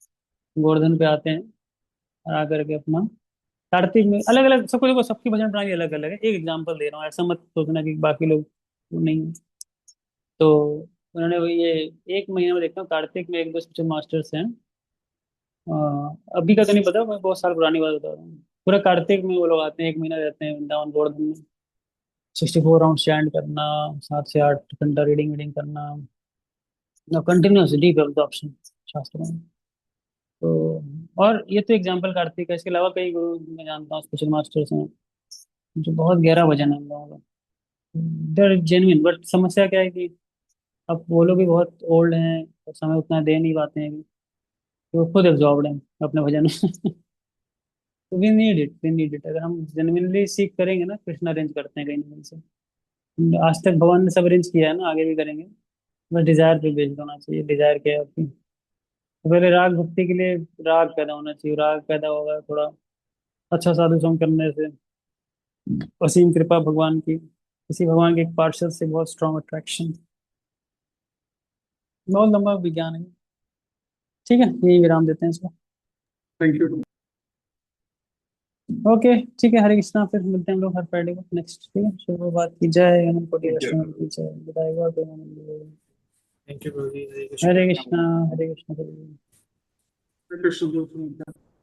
गोवर्धन पे आते हैं और आकर के अपना कार्तिक में अलग अलग सबको देखो, सबकी भजन प्रणाली अलग अलग है। एक एग्जांपल दे रहा हूँ, ऐसा मत सोचना कि बाकी लोग वो नहीं है। तो उन्होंने वो ये 1 महीने में देखता हूँ, कार्तिक में 1 2 स्पिरिचुअल मास्टर्स हैं। अ, अभी का तो नहीं पता, मैं बहुत साल पुरानी बात बता रहा हूँ। पूरा कार्तिक में वो लोग आते हैं, 1 महीना रहते हैं वृंदावन गोवर्धन में। 64 राउंड स्टैंड करना, 7 से 8 घंटा रीडिंग वीडिंग करना, कंटिन्यूस डीप एब्जॉर्प्शन शास्त्रों में। तो और ये तो एग्जाम्पल कार्तिक है, इसके अलावा कई गुरु मैं जानता हूँ स्पिरिचुअल मास्टर्स हैं जो बहुत गहरा भजन है उन लोगों का। देर जेन्युइन, बट समस्या क्या है कि अब वो लोग भी बहुत ओल्ड हैं और समय उतना दे नहीं पाते हैं, तो वो खुद एब्जॉर्ब्ड हैं अपने भजन में। तो we need it, we need it. अगर हम जेन्युइनली सीख करेंगे ना, कृष्ण अरेंज करते हैं कहीं ना कहीं से। आज तक भगवान ने सब अरेंज किया है ना, आगे भी करेंगे। बस डिजायर पे बेस्ड होना चाहिए, डिजायर क्या है आपकी। तो पहले राग भक्ति के लिए राग पैदा होना चाहिए, राग पैदा होगा थोड़ा अच्छा साधु संग करने से, असीम कृपा भगवान की, किसी भगवान के एक पार्षद से बहुत स्ट्रॉन्ग अट्रैक्शन। बहुत लंबा विज्ञान है। ठीक है, यही विराम देते हैं इसको। Thank you. ओके, ठीक है, हरे कृष्णा। फिर मिलते हैं हम लोग हर फ्राइडे को नेक्स्ट। ठीक है, शुभ बात की जय, अनंत कोटि ठीक है। वैष्णव की जय, विदाई हुआ प्रेमानंद। थैंक यू प्रभु जी, हरे कृष्ण। हरे कृष्णा, हरे कृष्णा, हरे कृष्णा। कृष्ण।